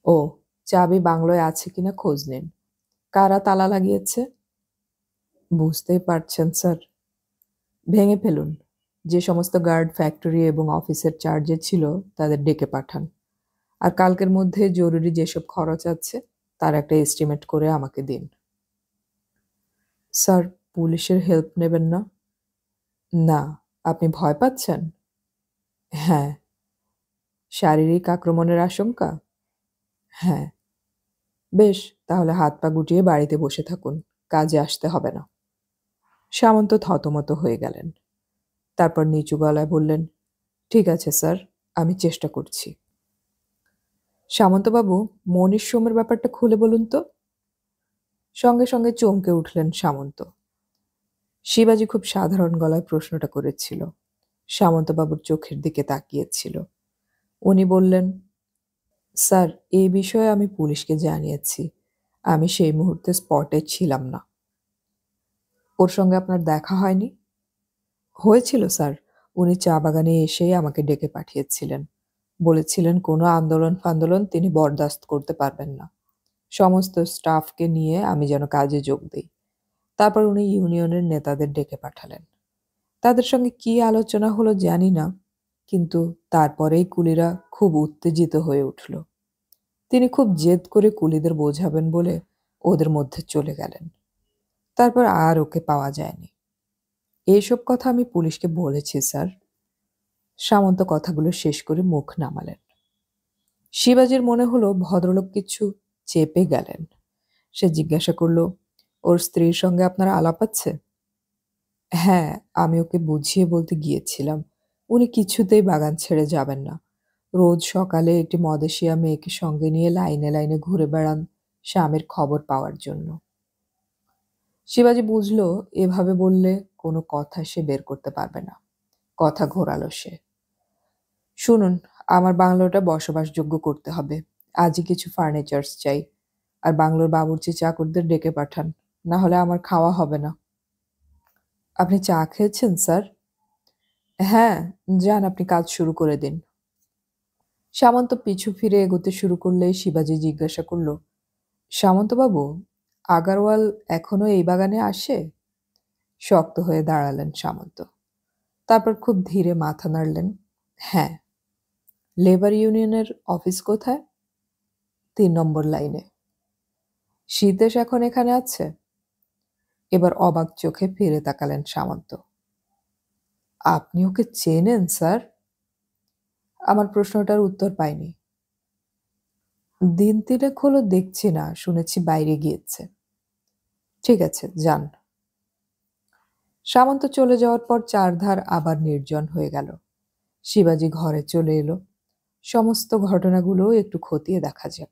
ও, চাবি বাংলোয় আছে কিনা খোঁজ নিন। কারা তালা লাগিয়েছে? বুঝতেই পারছেন স্যার। ভেঙে ফেলুন। যে সমস্ত গার্ড ফ্যাক্টরি এবং অফিসের চার্জে ছিল তাদের ডেকে পাঠান। আর কালকের মধ্যে জরুরি যেসব খরচ আছে তার একটা এস্টিমেট করে আমাকে দিন। স্যার, পুলিশের হেল্প নেবেন না? না। আপনি ভয় পাচ্ছেন? হ্যাঁ। শারীরিক আক্রমণের আশঙ্কা? হ্যাঁ। বেশ, তাহলে হাত পা গুটিয়ে বাড়িতে বসে থাকুন, কাজে আসতে হবে না। সামন্ত থতমত হয়ে গেলেন। তারপর নিচু গলায় বললেন, ঠিক আছে স্যার, আমি চেষ্টা করছি। সামন্তবাবু, মনীষ সোমের ব্যাপারটা খুলে বলুন তো। সঙ্গে সঙ্গে চমকে উঠলেন সামন্ত। শিবাজী খুব সাধারণ গলায় প্রশ্নটা করেছিল। সামন্তবাবুর চোখের দিকে তাকিয়েছিল। উনি বললেন, স্যার, এই বিষয়ে আমি পুলিশকে জানিয়েছি। আমি সেই মুহূর্তে স্পটে ছিলাম না। ওর সঙ্গে আপনার দেখা হয়নি? হয়েছিল স্যার। উনি চা বাগানে এসেই আমাকে ডেকে পাঠিয়েছিলেন। বলেছিলেন কোনো আন্দোলন তিনি বরদাস্ত করতে পারবেন না। সমস্ত স্টাফকে নিয়ে আমি যেন কাজে যোগ দিই। তারপর উনি ইউনিয়নের নেতাদের ডেকে পাঠালেন। তাদের সঙ্গে কি আলোচনা হলো জানি না, কিন্তু তারপরেই কুলিরা খুব উত্তেজিত হয়ে উঠল। তিনি খুব জেদ করে কুলিদের বোঝাবেন বলে ওদের মধ্যে চলে গেলেন। তারপর আর ওকে পাওয়া যায়নি। এইসব কথা আমি পুলিশকে বলেছি স্যার। সামন্ত কথাগুলো শেষ করে মুখ নামালেন। শিবাজীর মনে হলো ভদ্রলোক কিছু চেপে গেলেন। সে জিজ্ঞাসা করল, ওর স্ত্রীর সঙ্গে আপনার আলাপ আছে? হ্যাঁ, আমি ওকে বুঝিয়ে বলতে গিয়েছিলাম। উনি কিছুতেই বাগান ছেড়ে যাবেন না। রোজ সকালে একটি মদেশিয়া মেয়েকে সঙ্গে নিয়ে লাইনে লাইনে ঘুরে বেড়ান স্বামীর খবর পাওয়ার জন্য। শিবাজী বুঝল এভাবে বললে কোনো কথা সে বের করতে পারবে না। কথা ঘোরালো সে। শুনুন, আমার বাংলোটা বসবাসযোগ্য করতে হবে। আজই কিছু ফার্নিচার্স চাই। আর বাংলোর বাবুর্চি চাকরদের ডেকে পাঠান, না হলে আমার খাওয়া হবে না। আপনি চা খেয়েছেন স্যার? হ্যাঁ, যান, আপনি কাজ শুরু করে দিন। সামন্ত পিছু ফিরে এগোতে শুরু করলে শিবাজী জিজ্ঞাসা করল, সামন্তবাবু, আগারওয়াল এখনো এই বাগানে আসে? শক্ত হয়ে দাঁড়ালেন সামন্ত। তারপর খুব ধীরে মাথা নাড়লেন। হ্যাঁ। লেবার ইউনিয়নের অফিস কোথায়? 3 নম্বর লাইনে। শীতেশ এখন এখানে আছে? এবার অবাক চোখে ফিরে তাকালেন সামন্ত। আপনি ওকে চেনেন স্যার? আমার প্রশ্নটার উত্তর পাইনি। দিন 3 হলো দেখছি না, শুনেছি বাইরে গিয়েছে। ঠিক আছে, যান। সামন্ত চলে যাওয়ার পর চারধার আবার নির্জন হয়ে গেল। শিবাজী ঘরে চলে এলো। সমস্ত ঘটনাগুলো একটু খতিয়ে দেখা যাক।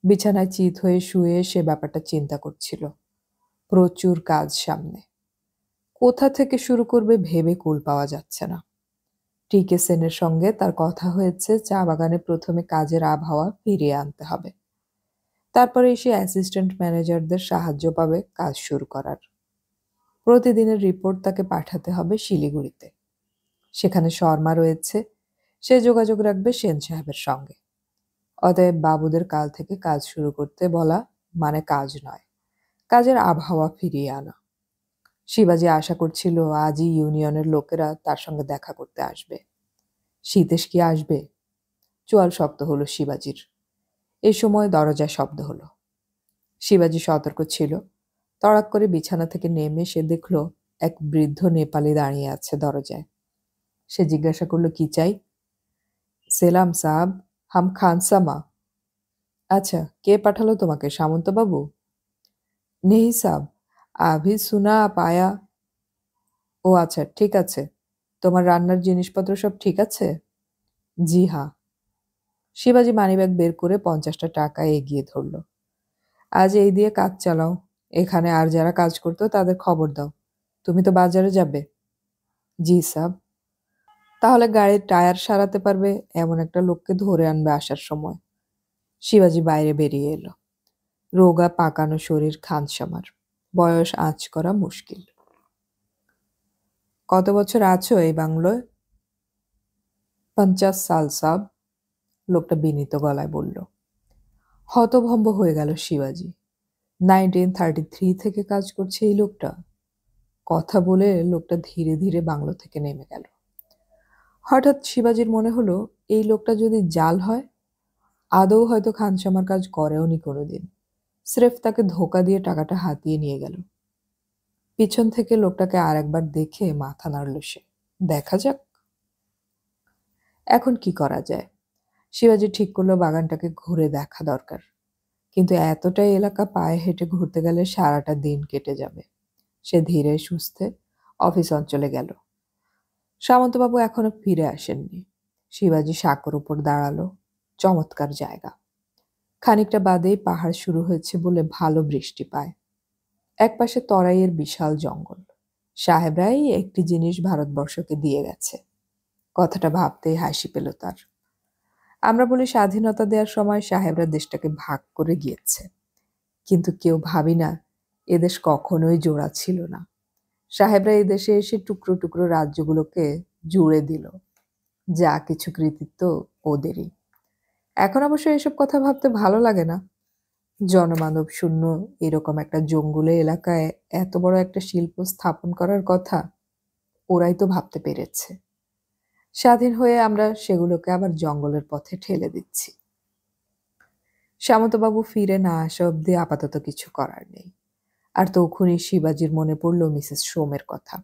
বিছানায় চিত হয়ে শুয়ে সে ব্যাপারটা চিন্তা করছিল। প্রচুর কাজ সামনে। কোথা থেকে শুরু করবে ভেবে কুল পাওয়া যাচ্ছে না। টিকে সেনের সঙ্গে তার কথা হয়েছে চা বাগানে প্রথমে কাজের আবহাওয়া ফিরিয়ে আনতে হবে। তারপরে সে অ্যাসিস্ট্যান্ট ম্যানেজারদের সাহায্য পাবে কাজ শুরু করার। প্রতিদিনের রিপোর্ট তাকে পাঠাতে হবে শিলিগুড়িতে। সেখানে শর্মা রয়েছে, সে যোগাযোগ রাখবে সেন সাহেবের সঙ্গে। অতএব বাবুদের কাল থেকে কাজ শুরু করতে বলা মানে কাজ নয়, কাজের আবহাওয়া ফিরিয়ে আনা। শিবাজী আশা করছিল আজই ইউনিয়নের লোকেরা তার সঙ্গে দেখা করতে আসবে। শীতেশ কি আসবে? চোয়াল শক্ত হলো শিবাজীর। এই সময় দরজায় শব্দ হলো। শিবাজী সতর্ক ছিল। তড়াক করে বিছানা থেকে নেমে সে দেখল এক বৃদ্ধ নেপালি দাঁড়িয়ে আছে দরজায়। সে জিজ্ঞাসা করল, কি চাই? সেলাম সাব, হাম খানসামা। আচ্ছা, কে পাঠালো তোমাকে, সামন্তবাবু? নেহি সাব, আভি সুনা পায়া। ও আচ্ছা, ঠিক আছে। তোমার রান্নার জিনিসপত্র সব ঠিক আছে? জি হ্যাঁ। শিবাজি মানিব্যাগ বের করে 50টা টাকা এগিয়ে ধরল। আজ এই দিয়ে কাজ চালাও। এখানে আর যারা কাজ করতো তাদের খবর দাও। তুমি তো বাজারে যাবে। জি সাব। তাহলে গাড়ির টায়ার সারাতে পারবে এমন একটা লোককে ধরে আনবে আসার সময়। শিবাজি বাইরে বেরিয়ে এলো। রোগা পাকানো শরীর খানসামার, বয়স আঁচ করা মুশকিল। কত বছর আছো এই বাংলোয়? 50 সাল সাব, লোকটা বিনীত গলায় বলল। হতভম্ব হয়ে গেল শিবাজি। 1933 থেকে কাজ করছে এই লোকটা। কথা বলে লোকটা ধীরে ধীরে বাংলো থেকে নেমে গেল। হঠাৎ শিবাজির মনে হলো, এই লোকটা যদি জাল হয়, আদৌ হয়তো খানসামার কাজ করেওনি কোনোদিন, স্রেফ তাকে ধোকা দিয়ে টাকাটা হাতিয়ে নিয়ে গেল। পিছন থেকে লোকটাকে আর একবার দেখে মাথা নাড়ল সে। দেখা যাক এখন কি করা যায়। শিবাজি ঠিক করলো বাগানটাকে ঘুরে দেখা দরকার, কিন্তু এতটাই এলাকা পায়ে হেঁটে ঘুরতে গেলে সারাটা দিন কেটে যাবে। সে ধীরে সুস্থে অফিস অঞ্চলে গেল। সামন্তবাবু এখনো ফিরে আসেননি। শিবাজি সাঁকোর উপর দাঁড়ালো। চমৎকার জায়গা। খানিকটা বাদেই পাহাড় শুরু হয়েছে বলে ভালো বৃষ্টি পায়। একপাশে তরাইয়ের বিশাল জঙ্গল। সাহেবরাই একটি জিনিস ভারতবর্ষকে দিয়ে গেছে। কথাটা ভাবতেই হাসি পেল তার। আমরা বলি স্বাধীনতা দেওয়ার সময় সাহেবরা দেশটাকে ভাগ করে গিয়েছে, কিন্তু কেউ ভাবি না এদেশ কখনোই জোড়া ছিল না। সাহেবরা এই দেশে এসে টুকরো টুকরো রাজ্যগুলোকে জুড়ে দিল। যা কিছু কৃতিত্ব ওদেরই। এখন অবশ্য এসব কথা ভাবতে ভালো লাগে না। জনমানব শূন্য এরকম একটা জঙ্গলে এলাকায় এত বড় একটা শিল্প স্থাপন করার কথা ওরাই তো ভাবতে পেরেছে। স্বাধীন হয়ে আমরা সেগুলোকে আবার জঙ্গলের পথে ঠেলে দিচ্ছি। সামন্তবাবু ফিরে না আসা অব্দি আপাতত কিছু করার নেই। আর তখনই শিবাজির মনে পড়ল মিসেস সোমের কথা।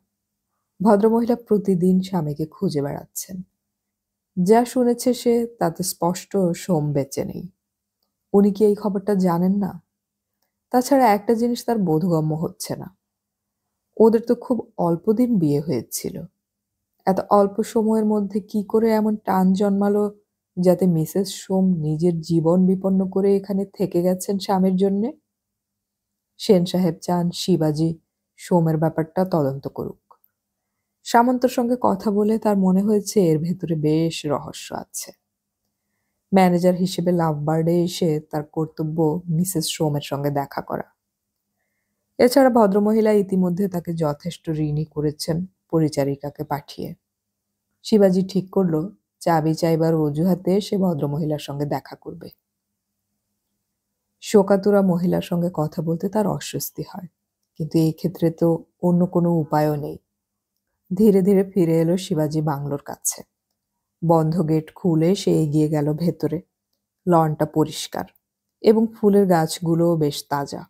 ভদ্রমহিলা প্রতিদিন স্বামীকে খুঁজে বেড়াচ্ছেন। যা শুনেছে সে তাতে স্পষ্ট সোম বেঁচে নেই। উনি কি এই খবরটা জানেন না? তাছাড়া একটা জিনিস তার বোধগম্য হচ্ছে না। ওদের তো খুব অল্প দিন বিয়ে হয়েছিল। এত অল্প সময়ের মধ্যে কি করে এমন টান জন্মালো যাতে মিসেস সোম নিজের জীবন বিপন্ন করে এখানে থেকে গেছেন স্বামীর জন্যে? সেন সাহেব চান শিবাজি সোমের ব্যাপারটা তদন্ত করুক। সামন্তর সঙ্গে কথা বলে তার মনে হয়েছে এর ভেতরে বেশ রহস্য আছে। ম্যানেজার হিসেবে লাভবার্ডে এসে তার কর্তব্য মিসেস সোমের সঙ্গে দেখা করা। এছাড়া ভদ্রমহিলা ইতিমধ্যে তাকে যথেষ্ট ঋণী করেছেন পরিচারিকাকে পাঠিয়ে। শিবাজি ঠিক করল চাবি চাইবার অজুহাতে সে ভদ্রমহিলার সঙ্গে দেখা করবে। শোকাতুরা মহিলার সঙ্গে কথা বলতে তার অস্বস্তি হয়, কিন্তু এই ক্ষেত্রে তো অন্য কোনো উপায়ও নেই। ধীরে ধীরে ফিরে এলো শিবাজি বাংলোর কাছে। বন্ধ গেট খুলে সে এগিয়ে গেল ভেতরে। লনটা পরিষ্কার এবং ফুলের গাছগুলোও বেশ তাজা।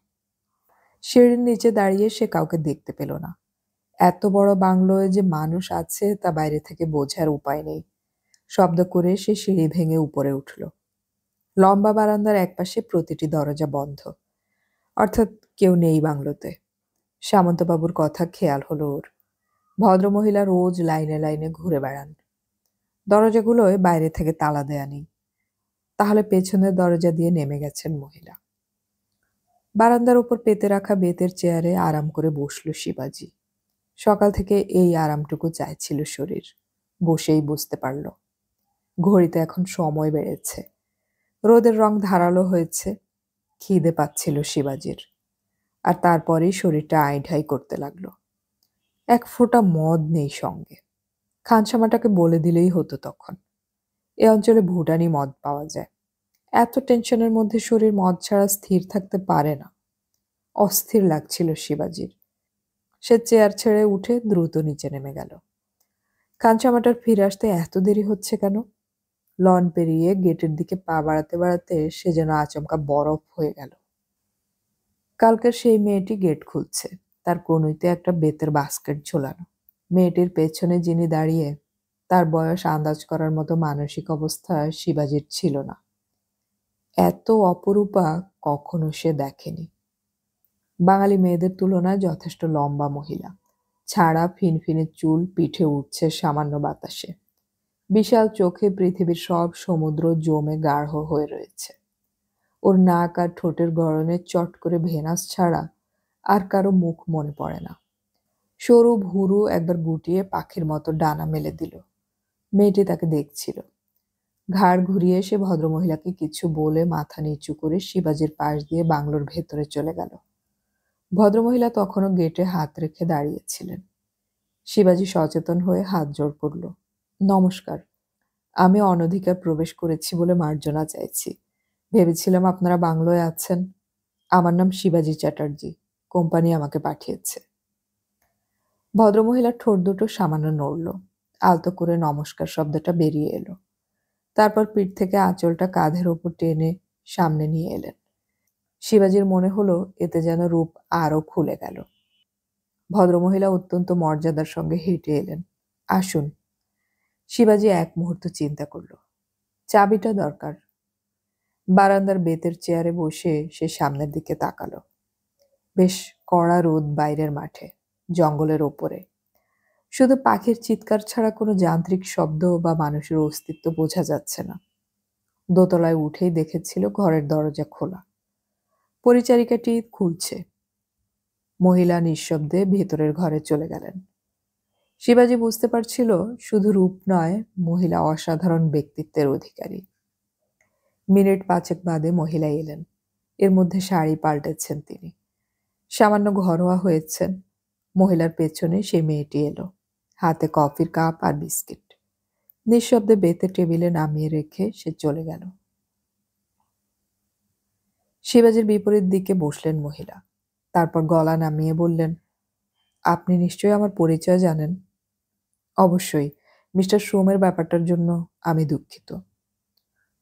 সিঁড়ির নিচে দাঁড়িয়ে সে কাউকে দেখতে পেল না। এত বড় বাংলোয় যে মানুষ আছে তা বাইরে থেকে বোঝার উপায় নেই। শব্দ করে সে সিঁড়ি ভেঙে উপরে উঠল। লম্বা বারান্দার একপাশে প্রতিটি দরজা বন্ধ, অর্থাৎ কেউ নেই বাংলোতে। সামন্তবাবুর কথা খেয়াল হলো ওর। ভদ্রমহিলা রোজ লাইনে লাইনে ঘুরে বেড়ান। দরজাগুলোয় বাইরে থেকে তালা দেয়া নেই। তাহলে পেছনের দরজা দিয়ে নেমে গেছেন মহিলা। বারান্দার উপর পেতে রাখা বেতের চেয়ারে আরাম করে বসল শিবাজি। সকাল থেকে এই আরামটুকু চাইছিল শরীর। বসেই বুঝতে পারল। ঘড়িতে এখন সময় বেড়েছে। রোদের রং ধারালো হয়েছে। খিদে পাচ্ছিল শিবাজির। আর তারপরেই শরীরটা আইঢাই করতে লাগলো। এক ফোঁটা মদ নেই সঙ্গে। খানসামাটাকে বলে দিলেই হতো তখন। এ অঞ্চলে ভুটানি মদ পাওয়া যায়। এত টেনশনের মধ্যে শরীর মদ ছাড়া স্থির থাকতে পারে না। অস্থির লাগছিল শিবাজির। সে চেয়ার ছেড়ে উঠে দ্রুত নিচে নেমে গেল। খানসামাটার ফিরে আসতে এত দেরি হচ্ছে কেন? লন পেরিয়ে গেটের দিকে পা বাড়াতে বাড়াতে সে যেন আচমকা বরফ হয়ে গেল। কালকের সেই মেয়েটি গেট খুলছে। তার কনুইতে একটা বেতের বাস্কেট ঝোলানো। মেয়েটির পেছনে যিনি দাঁড়িয়ে তার বয়স আন্দাজ করার মতো মানসিক অবস্থা শিবাজির ছিল না। এত অপরূপা কখনো সে দেখেনি। বাঙালি মেয়েদের তুলনায় যথেষ্ট লম্বা মহিলা, ছাড়া ফিনফিনে চুল পিঠে উঠছে সামান্য বাতাসে। বিশাল চোখে পৃথিবীর সব সমুদ্র জমে গাঢ় হয়ে রয়েছে। ওর নাক আর ঠোঁটের গড়নে চট করে ভেনাস ছাড়া আর কারো মুখ মনে পড়ে না। সরু ভুরু একবার গুটিয়ে পাখির মতো ডানা মেলে দিল। মেয়েটি তাকে দেখছিল। ঘাড় ঘুরিয়ে সে ভদ্রমহিলাকে কিছু বলে মাথা নিচু করে শিবাজির পাশ দিয়ে বাংলোর ভেতরে চলে গেল। ভদ্রমহিলা তখনও গেটে হাত রেখে দাঁড়িয়েছিলেন। শিবাজি সচেতন হয়ে হাত জোড় করল। নমস্কার, আমি অনধিকার প্রবেশ করেছি বলে মার্জনা চাইছি। ভেবেছিলাম আপনারা বাংলোয় আছেন। আমার নাম শিবাজি চ্যাটার্জি, কোম্পানি আমাকে পাঠিয়েছে। ভদ্রমহিলার ঠোঁট দুটো সামান্য নড়ল। আলতো করে নমস্কার শব্দটা বেরিয়ে এলো। তারপর পিঠ থেকে আঁচলটা কাঁধের ওপর টেনে সামনে নিয়ে এলেন। শিবাজির মনে হলো এতে যেন রূপ আরো খুলে গেল। ভদ্রমহিলা অত্যন্ত মর্যাদার সঙ্গে হেঁটে এলেন। আসুন। শিবাজি এক মুহূর্ত চিন্তা করল। চাবিটা দরকার। বারান্দার বেতের চেয়ারে বসে সে সামনের দিকে তাকালো। বেশ কড়া রোদ বাইরের মাঠে, জঙ্গলের ওপরে। শুধু পাখির চিৎকার ছাড়া কোনো যান্ত্রিক শব্দ বা মানুষের অস্তিত্ব বোঝা যাচ্ছে না। দোতলায় উঠেই দেখেছিল ঘরের দরজা খোলা। পরিচারিকাটি খুলছে। মহিলা নিঃশব্দে ভেতরের ঘরে চলে গেলেন। শিবাজি বুঝতে পারছিল শুধু রূপ নয়, মহিলা অসাধারণ ব্যক্তিত্বের অধিকারী। মিনিট 5 বাদে মহিলা এলেন। এর মধ্যে শাড়ি পাল্টেছেন তিনি। সামান্য ঘরোয়া হয়েছেন। মহিলার পেছনে সে মেয়েটি এলো, হাতে কফির কাপ আর বিস্কিট। নিঃশব্দে বেতে টেবিলে নামিয়ে রেখে সে চলে গেল। শিবাজির বিপরীত দিকে বসলেন মহিলা। তারপর গলা নামিয়ে বললেন, আপনি নিশ্চয়ই আমার পরিচয় জানেন। অবশ্যই, মিস্টার সোমের ব্যাপারটার জন্য আমি দুঃখিত।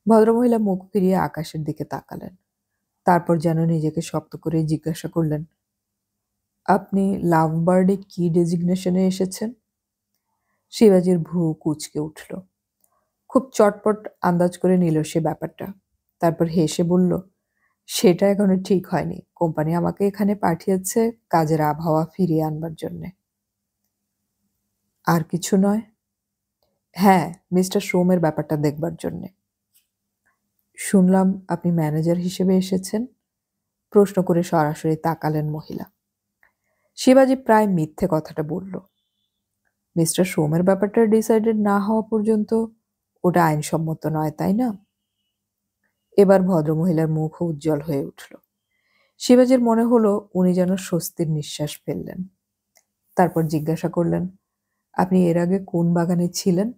ভদ্রমহিলা মুখ ফিরিয়ে আকাশের দিকে তাকালেন। তারপর যেন নিজেকে শক্ত করে জিজ্ঞাসা করলেন, আপনি লাভ বার্ডে কি ডেজিগনেশনে এসেছেন? শিবাজির ভ্রু কুঁচকে উঠল। খুব চটপট আন্দাজ করে নিল সে ব্যাপারটা। তারপর হেসে বলল, সেটা এখনো ঠিক হয়নি। কোম্পানি আমাকে এখানে পাঠিয়েছে কাজের আবহাওয়া ফিরিয়ে আনবার জন্যে। আর কিছু নয়? হ্যাঁ, মিস্টার সোমের ব্যাপারটা দেখবার জন্যে। শুনলাম আপনি ম্যানেজার হিসেবে এসেছেন? প্রশ্ন করে সরাসরি তাকালেন মহিলা। শিবাজি প্রায় মিথ্যে কথাটা বলল। মিস্টার সোমের ব্যাপারটা ডিসাইডেড না হওয়া পর্যন্ত ওটা আইনসম্মত নয়, তাই না? এবার ভদ্রমহিলার মুখ উজ্জ্বল হয়ে উঠল। শিবাজির মনে হলো উনি যেন স্বস্তির নিঃশ্বাস ফেললেন। তারপর জিজ্ঞাসা করলেন, আপনি এর আগে কোন বাগানে ছিলেন?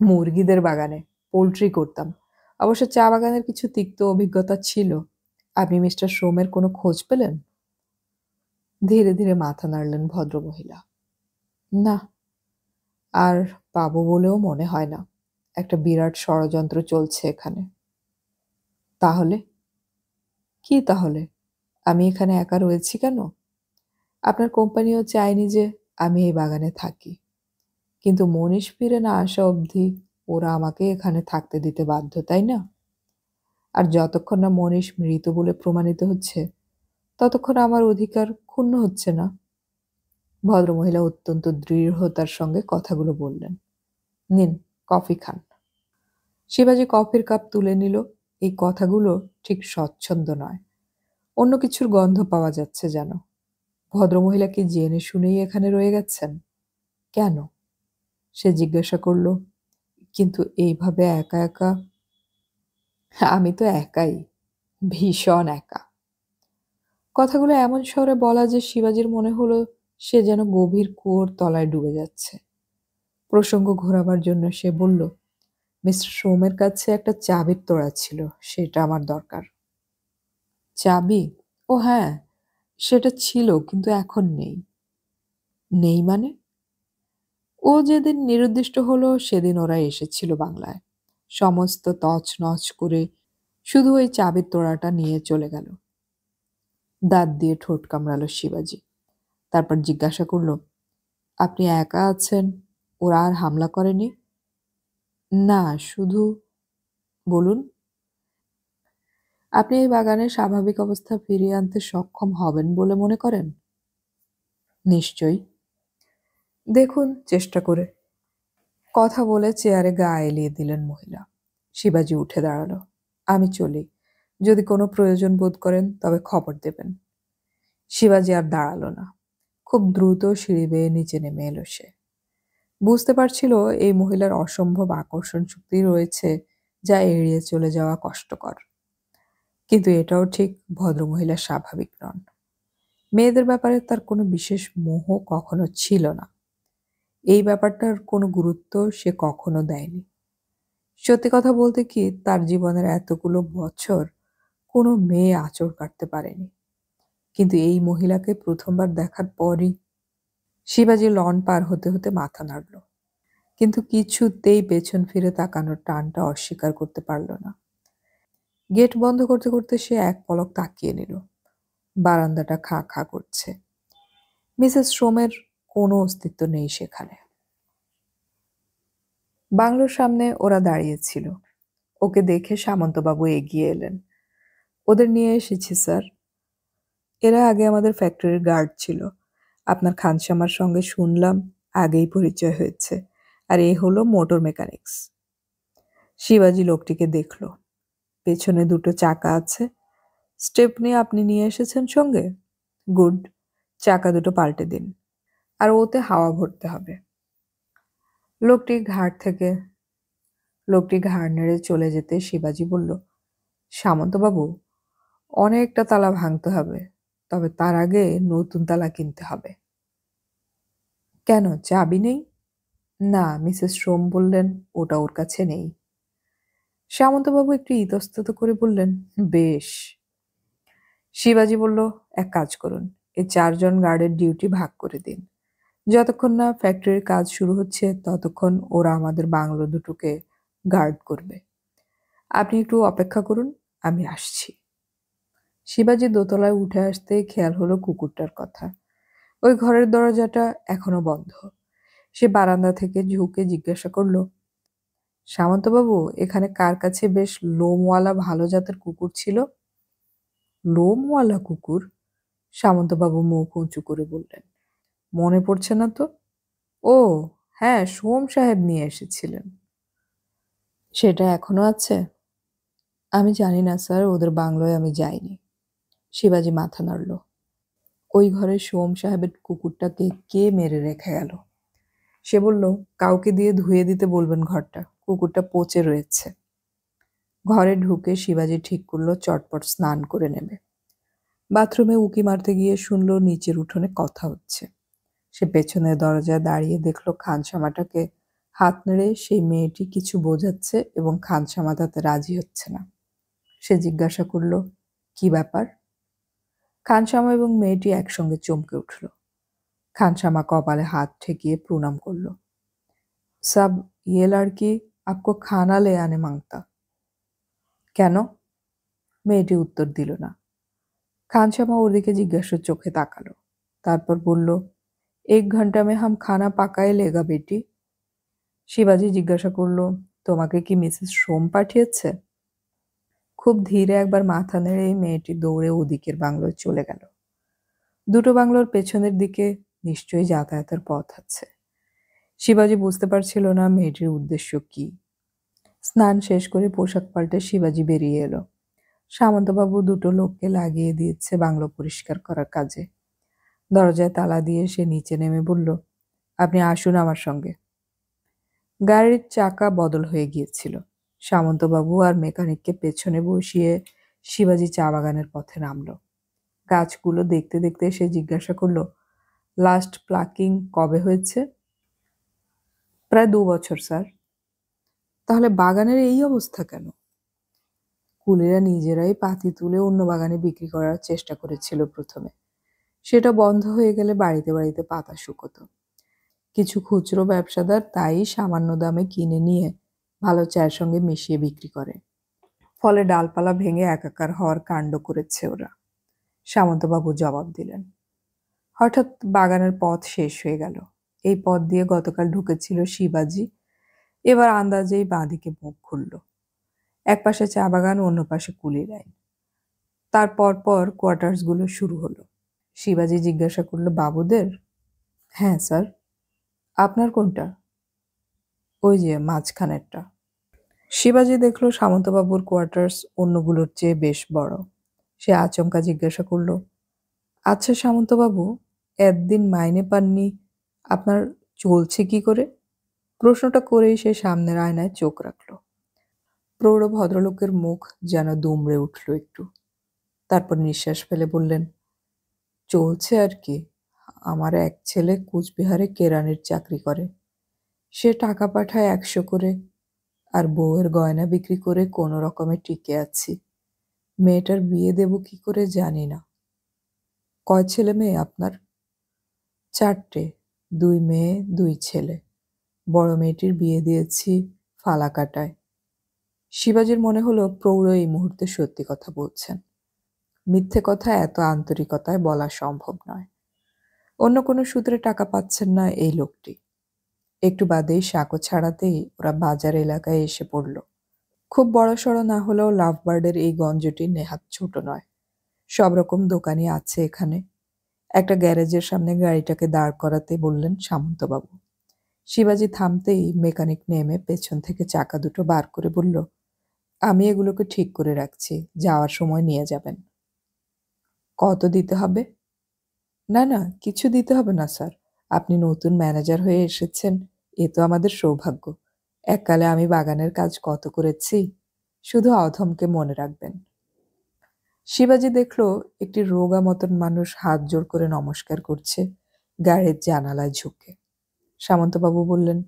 মুরগিদের বাগানে, পোল্ট্রি করতাম। অবশ্য চা বাগানের কিছু তিক্ত অভিজ্ঞতা ছিল। আপনি মিস্টার সোমের কোনো খোঁজ পেলেন? ধীরে ধীরে মাথা নাড়লেন ভদ্রমহিলা। না, আর পাবো বলেও মনে হয় না। একটা বিরাট ষড়যন্ত্র চলছে এখানে। তাহলে? কি তাহলে? আমি এখানে একা রয়েছি কেন? আপনার কোম্পানিও চায়নি যে আমি এই বাগানে থাকি। কিন্তু মনীষ ফিরে না আসা অবধি ওরা আমাকে এখানে থাকতে দিতে বাধ্য, তাই না? আর যতক্ষণ না মনীষ মৃত বলে প্রমাণিত হচ্ছে, ততক্ষণ আমার অধিকার ক্ষুণ্ণ হচ্ছে না। ভদ্রমহিলা অত্যন্ত দৃঢ়তার সঙ্গে কথাগুলো বললেন। নিন, কফি খান। শিবাজি কফির কাপ তুলে নিল। এই কথাগুলো ঠিক স্বচ্ছন্দ নয়। অন্য কিছুর গন্ধ পাওয়া যাচ্ছে যেন। ভদ্রমহিলা কি জেনে শুনেই এখানে রয়ে গেছেন? কেন? সে জিজ্ঞাসা করল। কিন্তু এইভাবে একা একা? আমি তো একাই, ভীষণ একা। কথাগুলো এমন স্বরে বলা যে শিবাজির মনে হলো সে যেন গভীর কুয়োর তলায় ডুবে যাচ্ছে। প্রসঙ্গ ঘোরাবার জন্য সে বলল, মিস্টার সোমের কাছে একটা চাবির তোড়া ছিল, সেটা আমার দরকার। চাবি? ও হ্যাঁ, সেটা ছিল, কিন্তু এখন নেই। নেই মানে? ও যেদিন নিরুদ্দিষ্ট হলো সেদিন ওরা এসেছিল বাংলায়। সমস্ত তছনছ করে শুধু ওই চাবির তোড়াটা নিয়ে চলে গেল। দাঁত দিয়ে ঠোঁট কামড়ালো শিবাজি। তারপর জিজ্ঞাসা করল, আপনি একা আছেন? ওরা আর হামলা করেনি? না, শুধু বলুন। আপনি এই বাগানের স্বাভাবিক অবস্থা ফিরিয়ে আনতে সক্ষম হবেন বলে মনে করেন? নিশ্চয়ই। দেখুন চেষ্টা করে। কথা বলে চেয়ারে গা এলিয়ে দিলেন মহিলা। শিবাজি উঠে দাঁড়ালো। আমি চলি। যদি কোনো প্রয়োজন বোধ করেন তবে খবর দেবেন। শিবাজি আর দাঁড়ালো না। খুব দ্রুত সিঁড়ি বেয়ে নিচে নেমে এলো সে। বুঝতে পারছিল এই মহিলার অসম্ভব আকর্ষণ শক্তি রয়েছে, যা এড়িয়ে চলে যাওয়া কষ্টকর। কিন্তু এটাও ঠিক ভদ্রমহিলা স্বাভাবিক নন। মেয়েদের ব্যাপারে তার কোনো বিশেষ মোহ কখনো ছিল না। এই ব্যাপারটার কোনো গুরুত্ব সে কখনো দেয়নি। সত্যি কথা বলতে কি, তার জীবনের এতগুলো বছর কোনো মেয়ে আঁচড় কাটতে পারেনি। কিন্তু এই মহিলাকে প্রথমবার দেখার পরই শিবাজি লন পার হতে হতে মাথা নাড়ল। কিন্তু কিছুতেই পেছন ফিরে তাকানোর টানটা অস্বীকার করতে পারল না। গেট বন্ধ করতে করতে সে এক পলক তাকিয়ে নিল। বারান্দাটা খাঁ খাঁ করছে। মিসেস শ্রমের কোনো অস্তিত্ব নেই সেখানে। বাংলোর সামনে ওরা দাঁড়িয়েছিল। ওকে দেখে সামন্তবাবু এগিয়ে এলেন। ওদের নিয়ে এসেছি স্যার। এরা আগে আমাদের ফ্যাক্টরির গার্ড ছিল। আপনার খানসামার সঙ্গে শুনলাম আগেই পরিচয় হয়েছে। আর এ হলো মোটর মেকানিক্স। শিবাজি লোকটিকে দেখল। পেছনে দুটো চাকা আছে। স্টেপনি আপনি নিয়ে এসেছেন সঙ্গে? গুড। চাকা দুটো পাল্টে দিন। আর ওতে হাওয়া ভরতে হবে। লোকটি ঘাড় নেড়ে চলে যেতে শিবাজি বলল, সামন্তবাবু, অনেকটা তালা ভাঙতে হবে, তবে তার আগে নতুন তালা কিনতে হবে। কেন, চাবি নেই? না, মিসেস শ্রম বললেন ওটা ওর কাছে নেই। সামন্তবাবু একটু ইতস্তত করে বললেন, বেশ। শিবাজি বলল, এক কাজ করুন, এই 4 জন গার্ডের ডিউটি ভাগ করে দিন। যতক্ষণ না ফ্যাক্টরির কাজ শুরু হচ্ছে ততক্ষণ ওরা আমাদের বাংলো দুটোকে গার্ড করবে। আপনি একটু অপেক্ষা করুন, আমি আসছি। শিবাজি দোতলায় উঠে আসতেই খেয়াল হলো কুকুরটার কথা। ওই ঘরের দরজাটা এখনো বন্ধ। সে বারান্দা থেকে ঝুঁকে জিজ্ঞাসা করল, সামন্তবাবু, এখানে কার কাছে বেশ লোমওয়ালা ভালো জাতের কুকুর ছিল? লোমওয়ালা কুকুর? সামন্তবাবু মুখ উঁচু করে বললেন, মনে পড়ছে না তো? ও হ্যাঁ, সোম সাহেব নিয়ে এসেছিলেন। সেটা এখনো আছে? আমি জানি না স্যার, ওদের বাংলোয় আমি যাইনি। শিবাজি মাথা নাড়ল। ওই ঘরে সোম সাহেবের কুকুরটাকে কে মেরে রেখে গেল? সে বলল, কাউকে দিয়ে ধুয়ে দিতে বলবেন ঘরটা, কুকুরটা পচে রয়েছে। ঘরে ঢুকে শিবাজি ঠিক করলো চটপট স্নান করে নেবে। বাথরুমে উকি মারতে গিয়ে শুনল নিচের উঠোনে কথা হচ্ছে। সে পেছনের দরজায় দাঁড়িয়ে দেখল খানসামাটাকে হাত নেড়ে সেই মেয়েটি কিছু বোঝাচ্ছে এবং খানসামা তাতে রাজি হচ্ছে না। সে জিজ্ঞাসা করল, কি ব্যাপার? খানসামা এবং মেয়েটি একসঙ্গে চমকে উঠল। খানসামা কপালে হাত ঠেকিয়ে প্রণাম করল। সাব, ये लड़की आपको खाना ले आने मांगता। কেন? মেয়েটি উত্তর দিল না। খানসামা ওর দিকে জিজ্ঞাসার চোখে তাকালো। তারপর বলল, 1 घंटा में हम खाना पकाए लेगा बेटी। শিবাজি জিজ্ঞাসা করল, তোমাকে কি মিসেস সোম পাঠিয়েছে? খুব ধীরে একবার মাথা নেড়ে মেয়েটি দৌড়ে ওদিকের বাংলোয় চলে গেল। দুটো বাংলোর পেছনের দিকে নিশ্চয়ই যাতায়াতের পথ আছে। শিবাজি বুঝতে পারছিল না মেয়েটির উদ্দেশ্য কি। স্নান শেষ করে পোশাক পাল্টে শিবাজি বেরিয়ে এলো। সামন্তবাবু দুটো লোককে লাগিয়ে দিয়েছে বাংলো পরিষ্কার করার কাজে। দরজায় তালা দিয়ে সে নিচে নেমে বলল, আপনি আসুন আমার সঙ্গে। গাড়ির চাকা বদল হয়ে গিয়েছিল। সামন্তবাবু আর মেকানিককে পেছনে বসিয়ে শিবাজি চা বাগানের পথে নামল। গাছগুলো দেখতে দেখতে সে জিজ্ঞাসা করল, লাস্ট প্লাকিং কবে হয়েছে? প্রায় 2 বছর স্যার। তাহলে বাগানের এই অবস্থা কেন? কুলিরা নিজেরাই পাতি তুলে অন্য বাগানে বিক্রি করার চেষ্টা করেছিল প্রথমে। সেটা বন্ধ হয়ে গেলে বাড়িতে বাড়িতে পাতা শুকোতো। কিছু খুচরো ব্যবসাদার তাই সামান্য দামে কিনে নিয়ে ভালো চায়ের সঙ্গে মিশিয়ে বিক্রি করে। ফলে ডালপালা ভেঙে একাকার হওয়ার কাণ্ড করেছে ওরা। সামন্তবাবু জবাব দিলেন। হঠাৎ বাগানের পথ শেষ হয়ে গেল। এই পথ দিয়ে গতকাল ঢুকেছিল শিবাজি। এবার আন্দাজেই বাঁদিকে মুখ খুলল। এক পাশে চা বাগান, অন্য পাশে কুলি লাইন। তার পরপর কোয়ার্টার্সগুলো শুরু হলো। শিবাজি জিজ্ঞাসা করল, বাবুদের? হ্যাঁ স্যার। আপনার কোনটা? ওই যে মাঝখানেরটা। শিবাজি দেখল সামন্তবাবুর কোয়ার্টার্স অন্যগুলোর চেয়ে বেশ বড়। সে আচমকা জিজ্ঞাসা করল, আচ্ছা সামন্তবাবু, একদিন মাইনে পাননি, আপনার চলছে কি করে? প্রশ্নটা করেই সে সামনের আয়নায় চোখ রাখল। প্রৌঢ় ভদ্রলোকের মুখ যেন দুমড়ে উঠল একটু। তারপর নিঃশ্বাস ফেলে বললেন, চলছে আর কি। আমার এক ছেলে কুচবিহারে কেরানির চাকরি করে। সে টাকা পাঠায় 100 করে, আর বউয়ের গয়না বিক্রি করে কোনো রকমে টিকে আছি। মেয়েটার বিয়ে দেব কি করে জানি না। কয় ছেলে মেয়ে আপনার? 4টে, 2 মেয়ে 2 ছেলে। বড় মেয়েটির বিয়ে দিয়েছি ফালাকাটায়। শিবাজির মনে হলো প্রৌঢ় এই মুহূর্তে সত্যি কথা বলছেন। মিথ্যে কথা এত আন্তরিকতায় বলা সম্ভব নয়। অন্য কোনো সূত্রে টাকা পাচ্ছেন না এই লোকটি। একটু বাদেই সাঁকো ছাড়াতেই ওরা বাজার এলাকায় এসে পড়ল। খুব বড়সড় না হলেও লাভবার্ডের এই গঞ্জটি নেহাত ছোট নয়। সব রকম দোকানই আছে এখানে। একটা গ্যারেজের সামনে গাড়িটাকে দাঁড় করাতে বললেন সামন্তবাবু। শিবাজি থামতেই মেকানিক নেমে পেছন থেকে চাকা দুটো বার করে বলল, আমি এগুলোকে ঠিক করে রাখছি, যাওয়ার সময় নিয়ে যাবেন। কত দিতে হবে? না না, কিছু দিতে হবে না স্যার। আপনি নতুন ম্যানেজার হয়ে এসেছেন, এ তো আমাদের সৌভাগ্য। এককালে আমি বাগানের কাজ কত করেছি, শুধু অধমকে মনে রাখবেন। শিবাজি দেখল একটি রোগা মতন মানুষ হাত জোড় করে নমস্কার করছে গাড়ির জানালায় ঝুঁকে। সামন্তবাবু বললেন,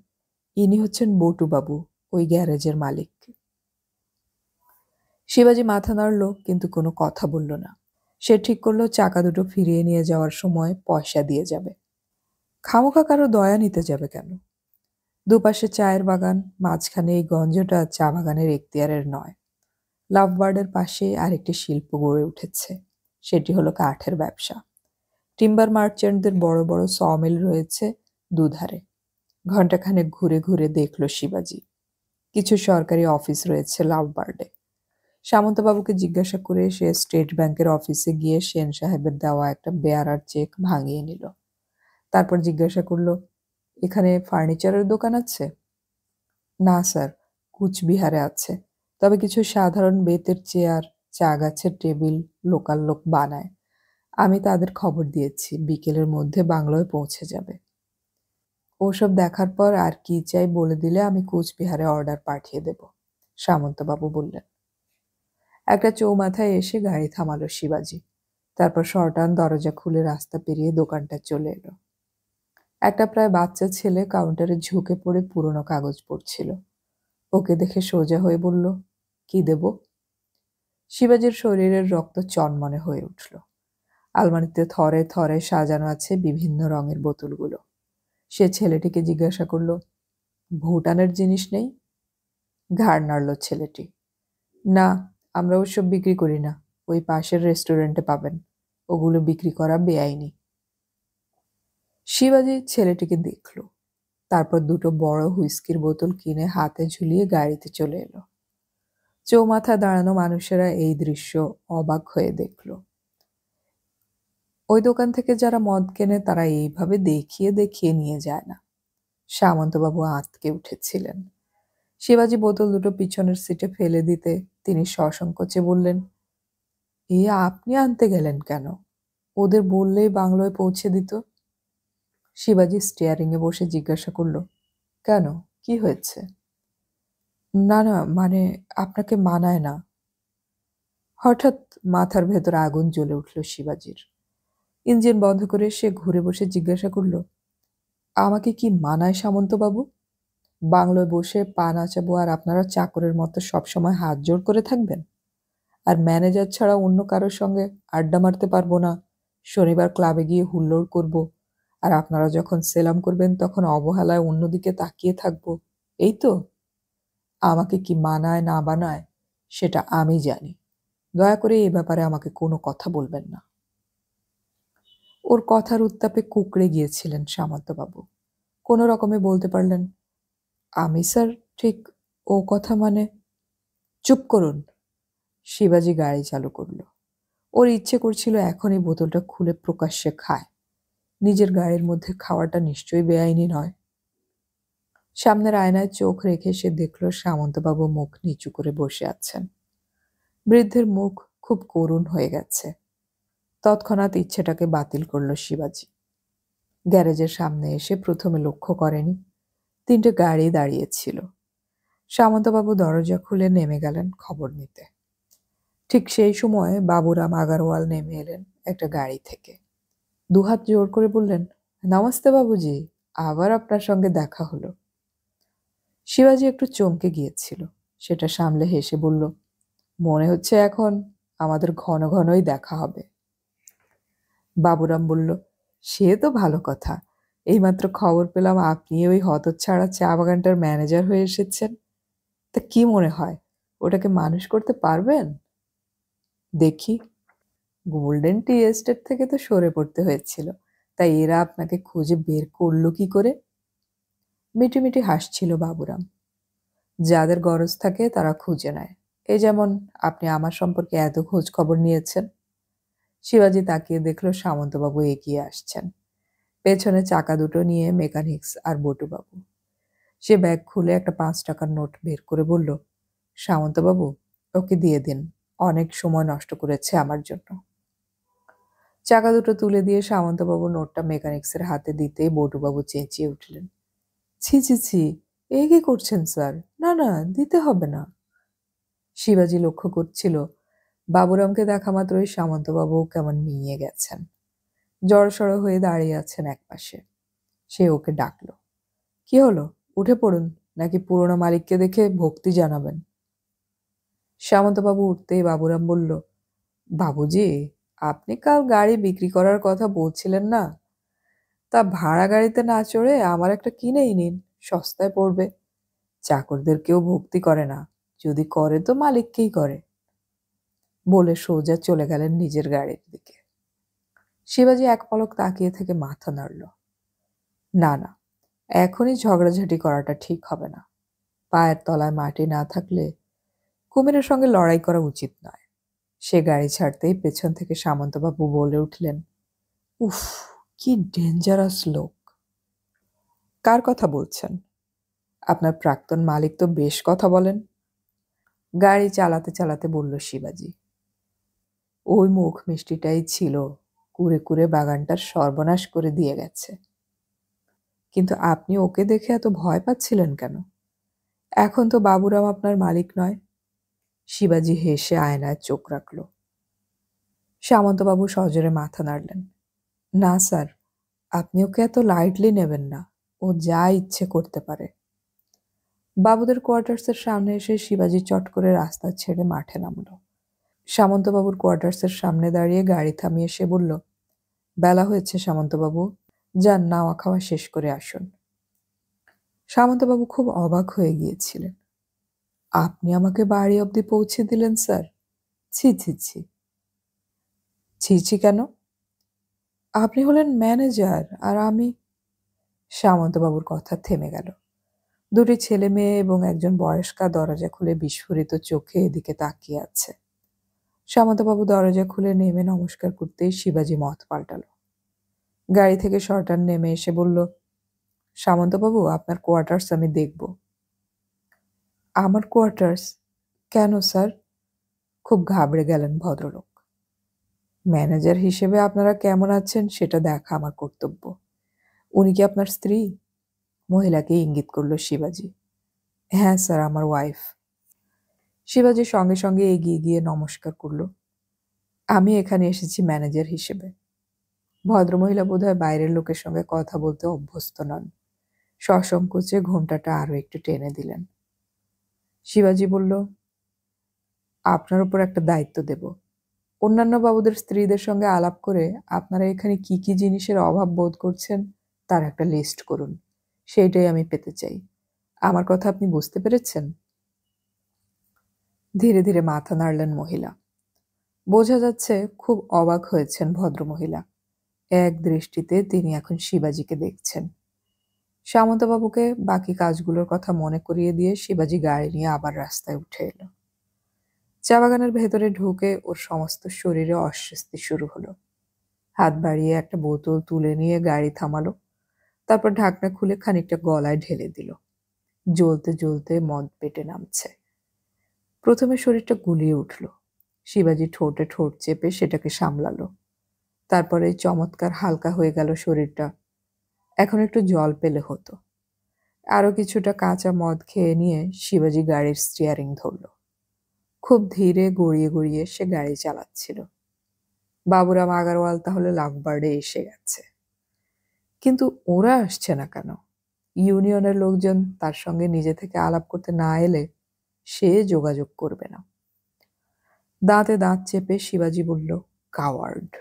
ইনি হচ্ছেন বটুবাবু, ওই গ্যারেজের মালিক। শিবাজি মাথা নাড়ল, কিন্তু কোনো কথা বলল না। সে ঠিক করলো চাকা দুটো ফিরিয়ে নিয়ে যাওয়ার সময় পয়সা দিয়ে যাবে। খামোখা কারো দয়া নিতে যাবে কেন? দুপাশে চায়ের বাগান, মাঝখানে এই গঞ্জটা চা বাগানের এখতিয়ারের নয়। লাভবার্ডের পাশে আরেকটি শিল্প গড়ে উঠেছে, সেটি হলো কাঠের ব্যবসা। টিম্বার মার্চেন্টদের বড় বড় সমিল রয়েছে দুধারে। ঘণ্টাখানেক ঘুরে ঘুরে দেখল শিবাজি। কিছু সরকারি অফিস রয়েছে লাভবার্ডে। সামন্তবাবুকে জিজ্ঞাসা করে সে স্টেট ব্যাংকের অফিসে গিয়ে সেন সাহেবের দেওয়া একটা বেয়ারার চেক ভাঙিয়ে নিল। তারপর জিজ্ঞাসা করল, এখানে ফার্নিচারের দোকান আছে? না স্যার, কুচবিহারে আছে। তবে কিছু সাধারণ বেতের চেয়ার, চা গাছের টেবিল লোকাল লোক বানায়। আমি তাদের খবর দিয়েছি, বিকেলের মধ্যে বাংলোয় পৌঁছে যাবে। ওসব দেখার পর আর কি চাই বলে দিলে আমি কুচবিহারে অর্ডার পাঠিয়ে দেব, সামন্তবাবু বললেন। একটা চৌমাথায় এসে গাড়ি থামালো শিবাজি। তারপর শর্টান দরজা খুলে রাস্তা পেরিয়ে দোকানটা চলে এলো। একটা প্রায় বাচ্চা ছেলে কাউন্টারে ঝুঁকে পড়ে পুরনো কাগজ পড়ছিল। ওকে দেখে সোজা হয়ে বলল, কি দেব? শিবাজির শরীরের রক্ত চনমনে হয়ে উঠল। আলমারিতে থরে থরে সাজানো আছে বিভিন্ন রঙের বোতলগুলো। সে ছেলেটিকে জিজ্ঞাসা করল, ভুটানের জিনিস নেই? ঘাড় নাড়ল ছেলেটি। না, আমরা ওসব বিক্রি করি না। ওই পাশের রেস্টুরেন্টে পাবেন। ওগুলো বিক্রি করা বেআইনি। শিবাজি ছেলেটিকে দেখল। তারপর দুটো বড় হুইস্কির বোতল কিনে হাতে ঝুলিয়ে গাড়িতে চলে এলো। চৌমাথা দাঁড়ানো মানুষেরা এই দৃশ্য অবাক হয়ে দেখল। ওই দোকান থেকে যারা মদ কেনে তারা এইভাবে দেখিয়ে দেখিয়ে নিয়ে যায় না। সামন্তবাবু আঁতকে উঠেছিলেন। শিবাজি বোতল দুটো পিছনের সিটে ফেলে দিতে তিনি সসংকোচে বললেন, এ আপনি আনতে গেলেন কেন? ওদের বললেই বাংলোয় পৌঁছে দিত। শিবাজি স্টিয়ারিংয়ে বসে জিজ্ঞাসা করল, কেন, কি হয়েছে? না না, মানে আপনাকে মানায় না। হঠাৎ মাথার ভেতর আগুন জ্বলে উঠল শিবাজির। ইঞ্জিন বন্ধ করে সে ঘুরে বসে জিজ্ঞাসা করল, আমাকে কি মানায় সামন্তবাবু? বাংলোয় বসে পা নাচাবো আর আপনারা চাকরের মতো সবসময় হাত জোড় করে থাকবেন? আর ম্যানেজার ছাড়া অন্য কারোর সঙ্গে আড্ডা মারতে পারবো না, শনিবার ক্লাবে গিয়ে হুল্লোড় করব, আর আপনারা যখন সেলাম করবেন তখন অবহেলায় অন্যদিকে তাকিয়ে থাকবো, এই তো? আমাকে কি মানায় না বানায় সেটা আমি জানি। দয়া করে এ ব্যাপারে আমাকে কোনো কথা বলবেন না। ওর কথার উত্তাপে কুঁকড়ে গিয়েছিলেন সামন্তবাবু। কোনো রকমে বলতে পারলেন, আমি স্যার ঠিক ও কথা মানে। চুপ করুন। শিবাজি গাড়ি চালু করলো। ওর ইচ্ছে করছিল এখনই বোতলটা খুলে প্রকাশ্যে খায়। নিজের গাড়ির মধ্যে খাওয়াটা নিশ্চয়ই বেআইনি নয়। সামনের আয়নায় চোখ রেখে সে দেখল সামন্তবাবু মুখ নিচু করে বসে আছেন। বৃদ্ধের মুখ খুব করুণ হয়ে গেছে। তৎক্ষণাৎ ইচ্ছেটাকে বাতিল করল শিবাজি। গ্যারেজের সামনে এসে প্রথমে লক্ষ্য করেনি 3টে গাড়ি দাঁড়িয়েছিল। সামন্তবাবু দরজা খুলে নেমে গেলেন খবর নিতে। ঠিক সেই সময় বাবুরাম আগারওয়াল নেমে এলেন একটা গাড়ি থেকে। দুহাত জোর করে বললেন, নমস্তে বাবুজি, আবার আপনার সঙ্গে দেখা হলো। শিবাজি একটু চমকে গিয়েছিল। সেটা সামলে হেসে বলল, মনে হচ্ছে এখন আমাদের ঘন ঘনই দেখা হবে। বাবুরাম বলল, সে তো ভালো কথা। এইমাত্র খবর পেলাম আপনি ওই হতচ্ছাড়া চা বাগানটার ম্যানেজার হয়ে এসেছেন। তা কি মনে হয়, ওটাকে মানুষ করতে পারবেন? দেখি, গোল্ডেন টি এস্টেট থেকে তো সরে পড়তে হয়েছিল, তাই এরা আপনাকে খুঁজে বের করলো কি করে? মিটিমিটি হাসছিল বাবুরাম। যাদের গরজ থাকে তারা খুঁজে নেয়। এই যেমন আপনি আমার সম্পর্কে এত খোঁজ খবর নিয়েছেন। শিবাজি তাকিয়ে দেখল সামন্তবাবু এগিয়ে আসছেন। পেছনে চাকা দুটো নিয়ে মেকানিক্স আর বটুবাবু। সে ব্যাগ খুলে একটা 5 টাকার নোট বের করে বলল, সামন্তবাবু, ওকে দিয়ে দিন, অনেক সময় নষ্ট করেছে আমার জন্য। চাকা দুটো তুলে দিয়ে সামন্তবাবু নোটটা মেকানিক্সের হাতে দিতেই বটুবাবু চেঁচিয়ে উঠলেন, ছি ছি ছি, এ কি করছেন স্যার? না না, দিতে হবে না। শিবাজি লক্ষ্য করছিল বাবুরামকে দেখা মাত্রই সামন্তবাবু কেমন মিইয়ে গেছেন। জড়সড় হয়ে দাঁড়িয়ে আছেন একপাশে। সে ওকে ডাকলো, কি হলো, উঠে পড়ুন, নাকি পুরনো মালিককে দেখে ভক্তি জানাবেন? সামন্তবাবু উঠতেই বাবুরাম বলল, বাবুজি, আপনি কাল গাড়ি বিক্রি করার কথা বলছিলেন না? তা ভাড়া গাড়িতে না চড়ে আমার একটা কিনেই নিন, সস্তায় পড়বে। চাকরদের কেউ ভক্তি করে না, যদি করে তো মালিককেই করে। বলে সোজা চলে গেলেন নিজের গাড়ির দিকে। শিবাজি এক পলক তাকিয়ে থেকে মাথা নাড়ল। না না, এখনই ঝগড়াঝাটি করাটা ঠিক হবে না। পায়ের তলায় মাটি না থাকলে কুমিরের সঙ্গে লড়াই করা উচিত নয়। সে গাড়ি ছাড়তেই পেছন থেকে সামন্তবাবু বলে উঠলেন, উফ, কি ডেঞ্জারাস লোক। কার কথা বলছেন? আপনার প্রাক্তন মালিক তো বেশ কথা বলেন। গাড়ি চালাতে চালাতে বলল শিবাজি, ওই মুখ মিষ্টিটাই ছিল কুরে কুরে বাগানটার সর্বনাশ করে দিয়ে গেছে। কিন্তু আপনি ওকে দেখে এত ভয় পাচ্ছিলেন কেন? এখন তো বাবুরাম আপনার মালিক নয়। শিবাজি হেসে আয়নায় চোখ রাখল। সামন্তবাবু সজোরে মাথা নাড়লেন, না স্যার, আপনি ওকে এত লাইটলি নেবেন না। ও যা ইচ্ছে করতে পারে। বাবুদের কোয়ার্টার্সের সামনে এসে শিবাজি চট করে রাস্তা ছেড়ে মাঠে নামল। সামন্তবাবুর কোয়ার্টার্সের সামনে দাঁড়িয়ে গাড়ি থামিয়ে সে বলল, বেলা হয়েছে সামন্তবাবু, যান নাওয়া খাওয়া শেষ করে আসুন। সামন্তবাবু খুব অবাক হয়ে গিয়েছিলেন। আপনি আমাকে বাড়ি অবধি পৌঁছে দিলেন স্যার? ছি ছি ছি। ছি ছি কেন? আপনি হলেন ম্যানেজার আর আমি। সামন্তবাবুর কথা থেমে গেল। দুটি ছেলে মেয়ে এবং একজন বয়স্কা দরজা খুলে বিস্ফোরিত চোখে এদিকে তাকিয়ে আছে। সামন্তবাবু দরজা খুলে নেমে নমস্কার করতেই শিবাজি মত পাল্টাল। গাড়ি থেকে শর্টার নেমে এসে বলল, সামন্তবাবু, আপনার কোয়ার্টার্স আমি দেখব। আমার কোয়ার্টার্স? কেন স্যার? খুব ঘাবড়ে গেলেন ভদ্রলোক। ম্যানেজার হিসেবে আপনারা কেমন আছেন সেটা দেখা আমার কর্তব্য। উনি কি আপনার স্ত্রী? মহিলাকে ইঙ্গিত করল শিবাজি। হ্যাঁ স্যার, আমার ওয়াইফ। শিবাজি সঙ্গে সঙ্গে এগিয়ে গিয়ে নমস্কার করল। আমি এখানে এসেছি ম্যানেজার হিসেবে। ভদ্রমহিলা বোধহয় বাইরের লোকের সঙ্গে কথা বলতে অভ্যস্ত নন। সসংকোচে ঘোমটাটা আরো একটু টেনে দিলেন। শিবাজি বলল, আপনার উপর একটা দায়িত্ব দেব। অন্যান্য বাবুদের স্ত্রীদের সঙ্গে আলাপ করে আপনারা এখানে কি কি জিনিসের অভাব বোধ করছেন তার একটা লিস্ট করুন। সেইটাই আমি পেতে চাই। আমার কথা আপনি বুঝতে পেরেছেন? ধীরে ধীরে মাথা নাড়লেন মহিলা। বোঝা যাচ্ছে খুব অবাক হয়েছেন ভদ্রমহিলা। এক দৃষ্টিতে তিনি এখন শিবাজিকে দেখছেন। সামন্তবাবুকে বাকি কাজগুলোর কথা মনে করিয়ে দিয়ে শিবাজি গাড়ি নিয়ে আবার রাস্তায় উঠে এলো। চা বাগানের ভেতরে ঢুকে ওর সমস্ত শরীরে অস্বস্তি শুরু হলো। হাত বাড়িয়ে একটা বোতল তুলে নিয়ে গাড়ি থামালো, তারপর ঢাকনা খুলে খানিকটা গলায় ঢেলে দিল। জ্বলতে জ্বলতে মদ পেটে নামছে। প্রথমে শরীরটা গুলিয়ে উঠল। শিবাজি ঠোঁটে ঠোঁট চেপে সেটাকে সামলালো। তারপরে চমৎকার হালকা হয়ে গেল শরীরটা। এখন একটু জল পেলে হতো। আরো কিছুটা কাঁচা মদ খেয়ে নিয়ে শিবাজি গাড়ির স্টিয়ারিং ধরল। খুব ধীরে গড়িয়ে গড়িয়ে সে গাড়ি চালাচ্ছিল। বাবুরাম আগারওয়াল তাহলে লাভবার্ডে এসে গেছে, কিন্তু ওরা আসছে না কেন? ইউনিয়নের লোকজন তার সঙ্গে নিজে থেকে আলাপ করতে না এলে সে যোগাযোগ করবে না। দাঁতে দাঁত চেপে শিবাজি বলল, কাওয়ার্ড।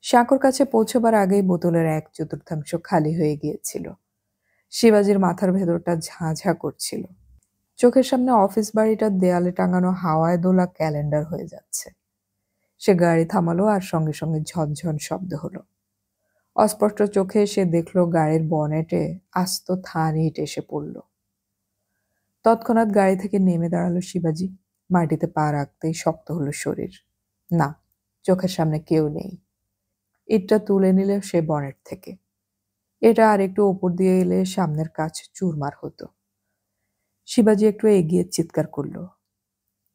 সাঁকোর কাছে পৌঁছবার আগেই বোতলের 1/4 খালি হয়ে গিয়েছিল। শিবাজির মাথার ভেতরটা ঝাঁঝা করছিল। চোখের সামনে অফিস বাড়িটার দেয়ালে টাঙানো হাওয়ায় দোলা ক্যালেন্ডার হয়ে যাচ্ছে। সে গাড়ি থামালো আর সঙ্গে সঙ্গে ঝনঝন শব্দ হলো। অস্পষ্ট চোখে সে দেখল গাড়ির বনেটে আস্ত থান ইট এসে পড়ল। তৎক্ষণাৎ গাড়ি থেকে নেমে দাঁড়ালো শিবাজি। মাটিতে পা রাখতেই শক্ত হলো শরীর। না, চোখের সামনে কেউ নেই। ইটটা তুলে নিলে সে বনেট থেকে। এটা আর একটু ওপর দিয়ে এলে সামনের কাছ চুরমার হতো। শিবাজি একটু এগিয়ে চিৎকার করল,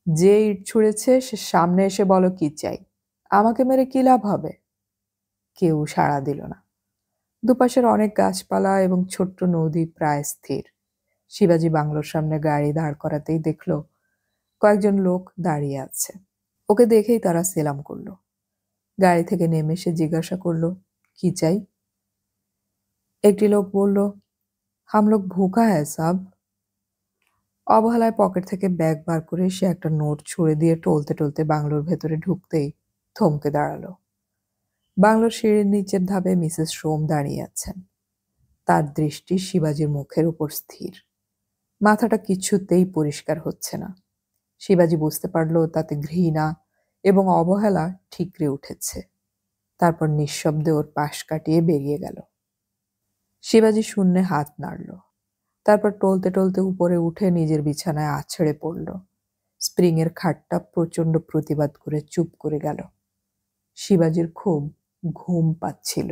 যে ইট ছুঁড়েছে সে সামনে এসে বলো কি চাই, আমাকে মেরে কি লাভ হবে? কেউ সাড়া দিল না। দুপাশের অনেক গাছপালা এবং ছোট্ট নদী প্রায় স্থির। শিবাজি বাংলোর সামনে গাড়ি দাঁড় করাতেই দেখল কয়েকজন লোক দাঁড়িয়ে আছে। ওকে দেখেই তারা সেলাম করলো। গাড়ি থেকে নেমে সে জিজ্ঞাসা করলো, কি চাই? একটি লোক বলল, হাম লোক ভুকা হ্যায় সাব। অবহেলায় পকেট থেকে ব্যাগ বার করে সে একটা নোট ছুঁড়ে দিয়ে টলতে টলতে বাংলোর ভেতরে ঢুকতেই থমকে দাঁড়ালো। বাংলোর সিঁড়ির নিচের ধাপে মিসেস সোম দাঁড়িয়ে আছেন। তার দৃষ্টি শিবাজির মুখের উপর স্থির। মাথাটা কিছুতেই পরিষ্কার হচ্ছে না। শিবাজি বুঝতে পারল তাতে ঘৃণা এবং অবহেলা ঠিকরে উঠেছে। তারপর নিঃশব্দে ওর পাশ কাটিয়ে বেরিয়ে গেল। শিবাজি শূন্যে হাত নাড়ল। তারপর টলতে টলতে উপরে উঠে নিজের বিছানায় আছড়ে পড়ল। স্প্রিংয়ের খাটটা প্রচণ্ড প্রতিবাদ করে চুপ করে গেল। শিবাজির খুব ঘুম পাচ্ছিল।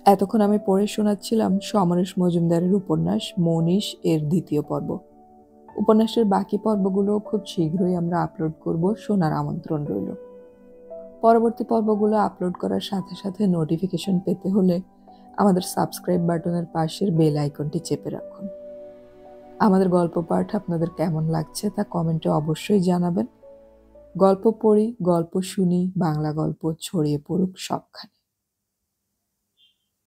এতক্ষণ আমি পড়ে শোনাচ্ছিলাম সমরেশ মজুমদারের উপন্যাস মনীষ এর 2য় পর্ব। উপন্যাসের বাকি পর্বগুলো খুব শীঘ্রই আমরা আপলোড করব, শোনার আমন্ত্রণ রইল। পরবর্তী পর্বগুলো আপলোড করার সাথে সাথে নোটিফিকেশন পেতে হলে আমাদের সাবস্ক্রাইব বাটনের পাশের বেল আইকনটি চেপে রাখুন। আমাদের গল্প পাঠ আপনাদের কেমন লাগছে তা কমেন্টে অবশ্যই জানাবেন। গল্প পড়ি, গল্প শুনি, বাংলা গল্প ছড়িয়ে পড়ুক সবখানে।